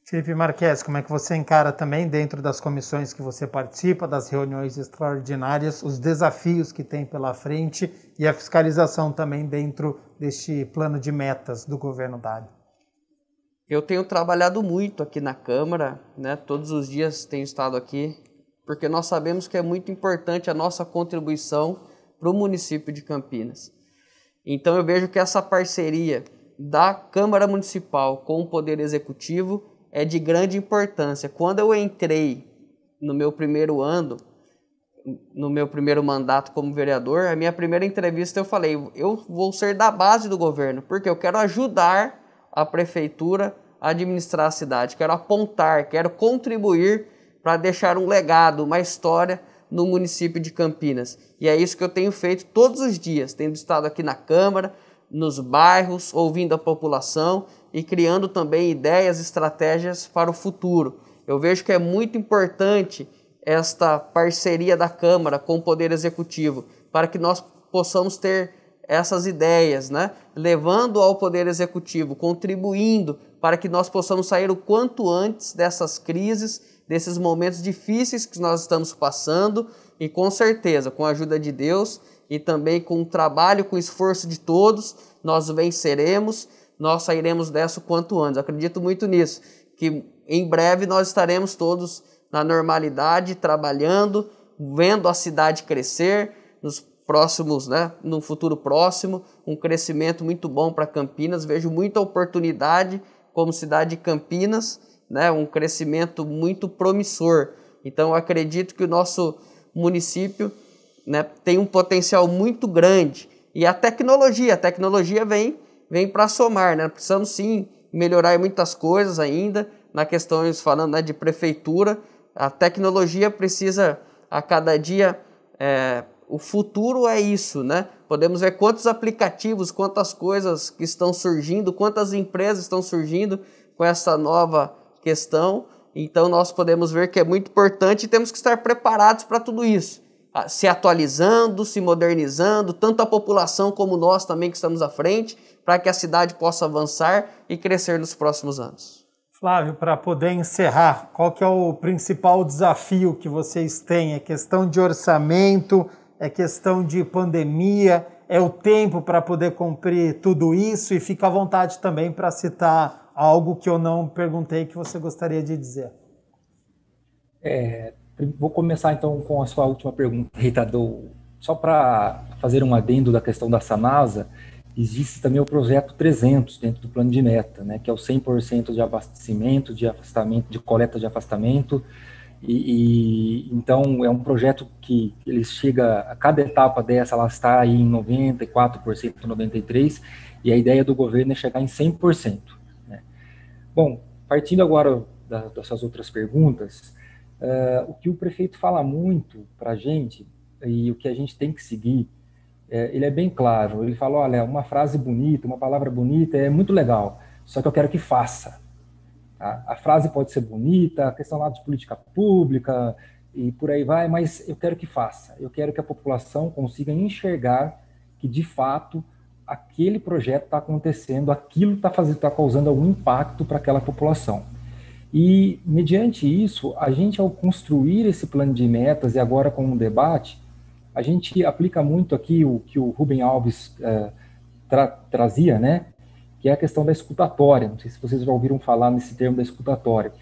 Felipe Marques, como é que você encara também, dentro das comissões que você participa, das reuniões extraordinárias, os desafios que tem pela frente e a fiscalização também dentro deste plano de metas do governo Dário? Eu tenho trabalhado muito aqui na Câmara, né? Todos os dias tenho estado aqui, porque nós sabemos que é muito importante a nossa contribuição para o município de Campinas. Então eu vejo que essa parceria da Câmara Municipal com o Poder Executivo é de grande importância. Quando eu entrei no meu primeiro ano, no meu primeiro mandato como vereador, a minha primeira entrevista eu falei, eu vou ser da base do governo, porque eu quero ajudar a prefeitura a administrar a cidade, quero apontar, quero contribuir para deixar um legado, uma história no município de Campinas. E é isso que eu tenho feito todos os dias, tendo estado aqui na Câmara, nos bairros, ouvindo a população e criando também ideias, estratégias para o futuro. Eu vejo que é muito importante esta parceria da Câmara com o Poder Executivo, para que nós possamos ter essas ideias, né? Levando ao Poder Executivo, contribuindo para que nós possamos sair o quanto antes dessas crises, desses momentos difíceis que nós estamos passando, e com certeza, com a ajuda de Deus e também com o trabalho, com o esforço de todos, nós venceremos, nós sairemos dessa o quanto antes. Acredito muito nisso, que em breve nós estaremos todos na normalidade, trabalhando, vendo a cidade crescer nos próximos, no futuro próximo, um crescimento muito bom para Campinas. Vejo muita oportunidade como cidade de Campinas, um crescimento muito promissor. Então, eu acredito que o nosso município tem um potencial muito grande. E a tecnologia vem para somar, Precisamos sim melhorar muitas coisas ainda, na questões falando de prefeitura. A tecnologia precisa a cada dia, o futuro é isso, Podemos ver quantos aplicativos, quantas coisas que estão surgindo, quantas empresas estão surgindo com essa nova questão. Então nós podemos ver que é muito importante e temos que estar preparados para tudo isso, se atualizando, se modernizando, tanto a população como nós também que estamos à frente, para que a cidade possa avançar e crescer nos próximos anos. Flávio, para poder encerrar, qual que é o principal desafio que vocês têm? É questão de orçamento, é questão de pandemia, é o tempo para poder cumprir tudo isso? E fica à vontade também para citar algo que eu não perguntei que você gostaria de dizer. Vou começar então com a sua última pergunta, Rita. Só para fazer um adendo da questão da Sanasa, existe também o projeto 300 dentro do plano de meta, que é o 100% de abastecimento, de afastamento, de coleta de afastamento. Então é um projeto que ele chega a cada etapa dessa, ela está aí em 94%, 93%, e a ideia do governo é chegar em 100%. Bom, partindo agora das suas outras perguntas, o que o prefeito fala muito para a gente e o que a gente tem que seguir, ele é bem claro. Ele fala, olha, uma frase bonita, uma palavra bonita é muito legal, só que eu quero que faça. Tá? A frase pode ser bonita, a questão lá de política pública e por aí vai, mas eu quero que faça. Eu quero que a população consiga enxergar que, de fato, aquele projeto está acontecendo, aquilo está causando algum impacto para aquela população. E, mediante isso, a gente, ao construir esse plano de metas e agora com um debate, a gente aplica muito aqui o que o Rubem Alves trazia, que é a questão da escutatória. Não sei se vocês já ouviram falar nesse termo da escutatória,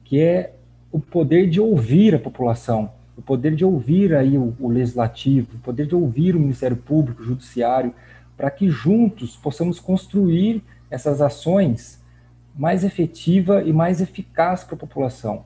que é o poder de ouvir a população, o poder de ouvir aí o legislativo, o poder de ouvir o Ministério Público, o Judiciário, para que juntos possamos construir essas ações mais efetiva e mais eficaz para a população.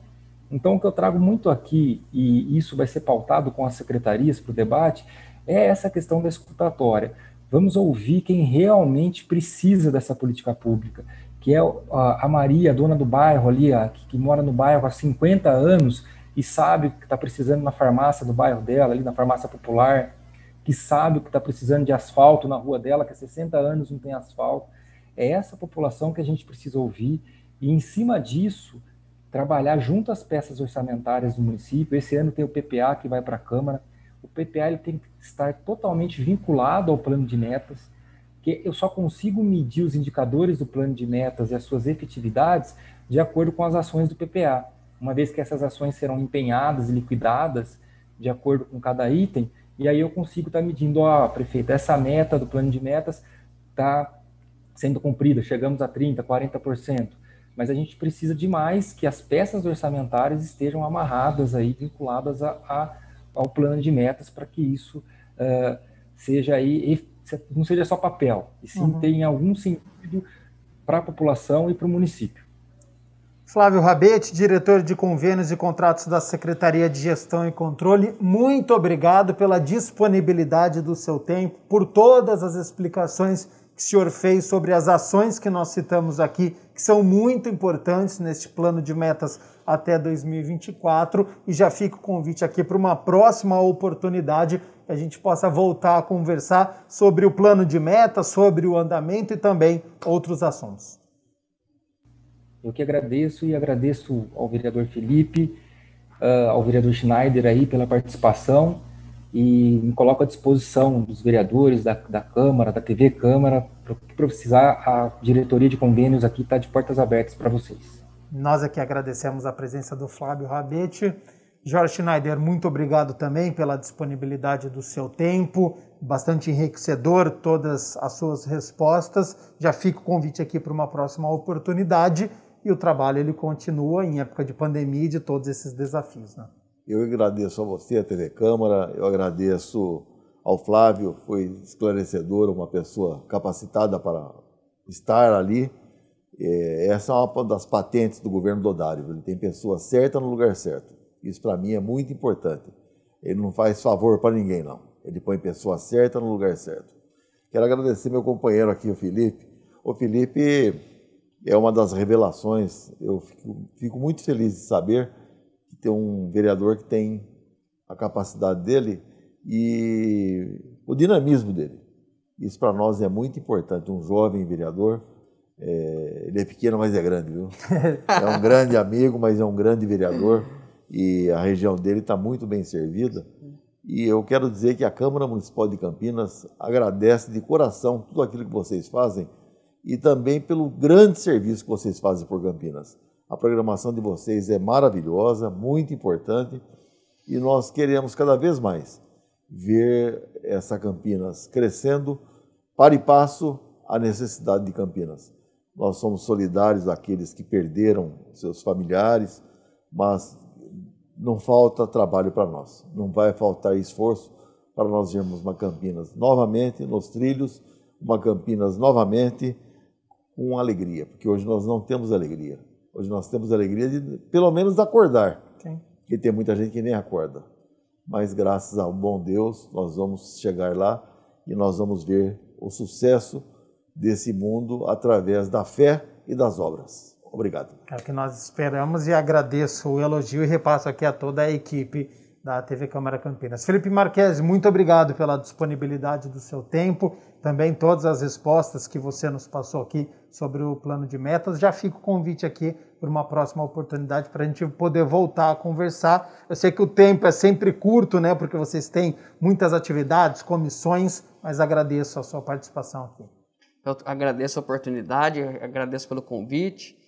Então, o que eu trago muito aqui, e isso vai ser pautado com as secretarias para o debate, é essa questão da escutatória. Vamos ouvir quem realmente precisa dessa política pública, que é a Maria, a dona do bairro ali, que mora no bairro há 50 anos e sabe que está precisando na farmácia do bairro dela, ali na farmácia popular, que sabe que está precisando de asfalto na rua dela, que há 60 anos não tem asfalto. É essa população que a gente precisa ouvir e, em cima disso, trabalhar junto às peças orçamentárias do município. Esse ano tem o PPA que vai para a Câmara. O PPA ele tem que estar totalmente vinculado ao plano de metas, que eu só consigo medir os indicadores do plano de metas e as suas efetividades de acordo com as ações do PPA. Uma vez que essas ações serão empenhadas e liquidadas de acordo com cada item, e aí eu consigo estar medindo, prefeito, essa meta do plano de metas está sendo cumprida, chegamos a 30%, 40%. Mas a gente precisa de mais que as peças orçamentárias estejam amarradas aí, vinculadas ao plano de metas, para que isso seja aí, não seja só papel, e sim tenha algum sentido para a população e para o município. Flávio Rabete, diretor de Convênios e Contratos da Secretaria de Gestão e Controle, muito obrigado pela disponibilidade do seu tempo, por todas as explicações que o senhor fez sobre as ações que nós citamos aqui, que são muito importantes neste plano de metas até 2024, e já fica o convite aqui para uma próxima oportunidade que a gente possa voltar a conversar sobre o plano de metas, sobre o andamento e também outros assuntos. Eu que agradeço e agradeço ao vereador Felipe, ao vereador Schneider aí pela participação, e me coloco à disposição dos vereadores da Câmara, da TV Câmara, para o que precisar. A diretoria de convênios aqui está de portas abertas para vocês. Nós aqui agradecemos a presença do Flávio Rabete. Jorge Schneider, muito obrigado também pela disponibilidade do seu tempo, bastante enriquecedor todas as suas respostas. Já fica o convite aqui para uma próxima oportunidade e o trabalho ele continua em época de pandemia e de todos esses desafios, né? Eu agradeço a você, a TV Câmara, eu agradeço ao Flávio, foi esclarecedor, uma pessoa capacitada para estar ali. Essa é uma das patentes do governo Dodário, ele tem pessoa certa no lugar certo. Isso para mim é muito importante. Ele não faz favor para ninguém, não. Ele põe pessoa certa no lugar certo. Quero agradecer meu companheiro aqui, o Felipe. O Felipe é uma das revelações. Eu fico muito feliz de saber que tem um vereador que tem a capacidade dele e o dinamismo dele. Isso para nós é muito importante. Um jovem vereador, ele é pequeno, mas é grande, viu? É um grande amigo, mas é um grande vereador. E a região dele está muito bem servida. E eu quero dizer que a Câmara Municipal de Campinas agradece de coração tudo aquilo que vocês fazem e também pelo grande serviço que vocês fazem por Campinas. A programação de vocês é maravilhosa, muito importante, e nós queremos cada vez mais ver essa Campinas crescendo para e passo à necessidade de Campinas. Nós somos solidários àqueles que perderam seus familiares, mas não falta trabalho para nós, não vai faltar esforço para nós vermos uma Campinas novamente nos trilhos, uma Campinas novamente com alegria, porque hoje nós não temos alegria. Hoje nós temos alegria de, pelo menos, acordar, sim, porque tem muita gente que nem acorda. Mas graças ao bom Deus, nós vamos chegar lá e nós vamos ver o sucesso desse mundo através da fé e das obras. Obrigado. É o que nós esperamos e agradeço o elogio e repasso aqui a toda a equipe da TV Câmara Campinas. Felipe Marques, muito obrigado pela disponibilidade do seu tempo, também todas as respostas que você nos passou aqui sobre o plano de metas. Já fica o convite aqui para uma próxima oportunidade para a gente poder voltar a conversar. Eu sei que o tempo é sempre curto, né, porque vocês têm muitas atividades, comissões, mas agradeço a sua participação aqui. Eu agradeço a oportunidade, agradeço pelo convite.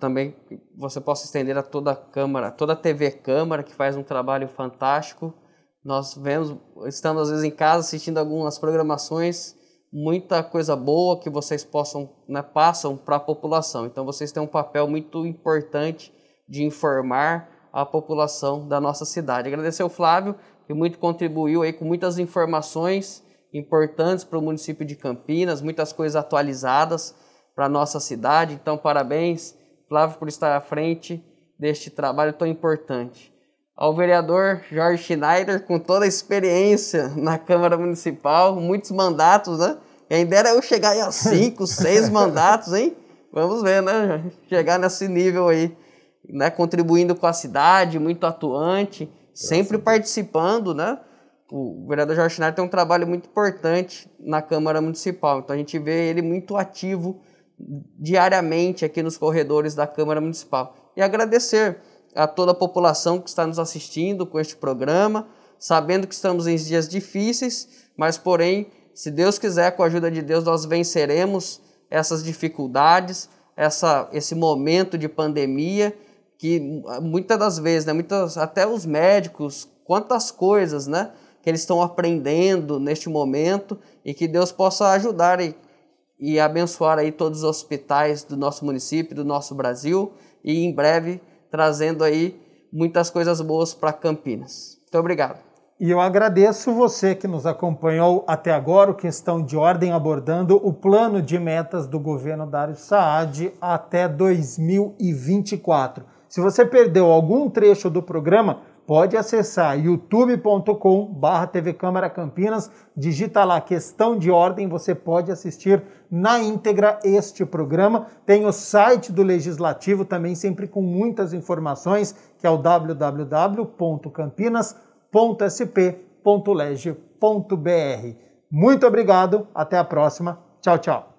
Também você possa estender a toda a Câmara, toda a TV Câmara, que faz um trabalho fantástico. Nós estamos às vezes em casa assistindo algumas programações, muita coisa boa que vocês passam para a população. Então vocês têm um papel muito importante de informar a população da nossa cidade. Agradecer ao Flávio, que muito contribuiu aí com muitas informações importantes para o município de Campinas, muitas coisas atualizadas para a nossa cidade. Então, parabéns, Flávio, por estar à frente deste trabalho tão importante. Ao vereador Jorge Schneider, com toda a experiência na Câmara Municipal, muitos mandatos, né? E ainda era eu chegar aí a 5, 6 mandatos, hein? Vamos ver, né? Chegar nesse nível aí, né? Contribuindo com a cidade, muito atuante, sempre participando, né? O vereador Jorge Schneider tem um trabalho muito importante na Câmara Municipal. Então, a gente vê ele muito ativo diariamente aqui nos corredores da Câmara Municipal. E agradecer a toda a população que está nos assistindo com este programa, sabendo que estamos em dias difíceis, mas porém, se Deus quiser, com a ajuda de Deus, nós venceremos essas dificuldades, esse momento de pandemia, que muitas das vezes, né, até os médicos, quantas coisas, né, que eles estão aprendendo neste momento, e que Deus possa ajudar e abençoar aí todos os hospitais do nosso município, do nosso Brasil, e em breve trazendo aí muitas coisas boas para Campinas. Muito obrigado. E eu agradeço você que nos acompanhou até agora, o Questão de Ordem, abordando o plano de metas do governo Dário Saad até 2024. Se você perdeu algum trecho do programa, pode acessar youtube.com/TV Câmara Campinas, digita lá Questão de Ordem, você pode assistir na íntegra este programa. Tem o site do Legislativo também, sempre com muitas informações, que é o www.campinas.sp.leg.br. Muito obrigado, até a próxima. Tchau, tchau.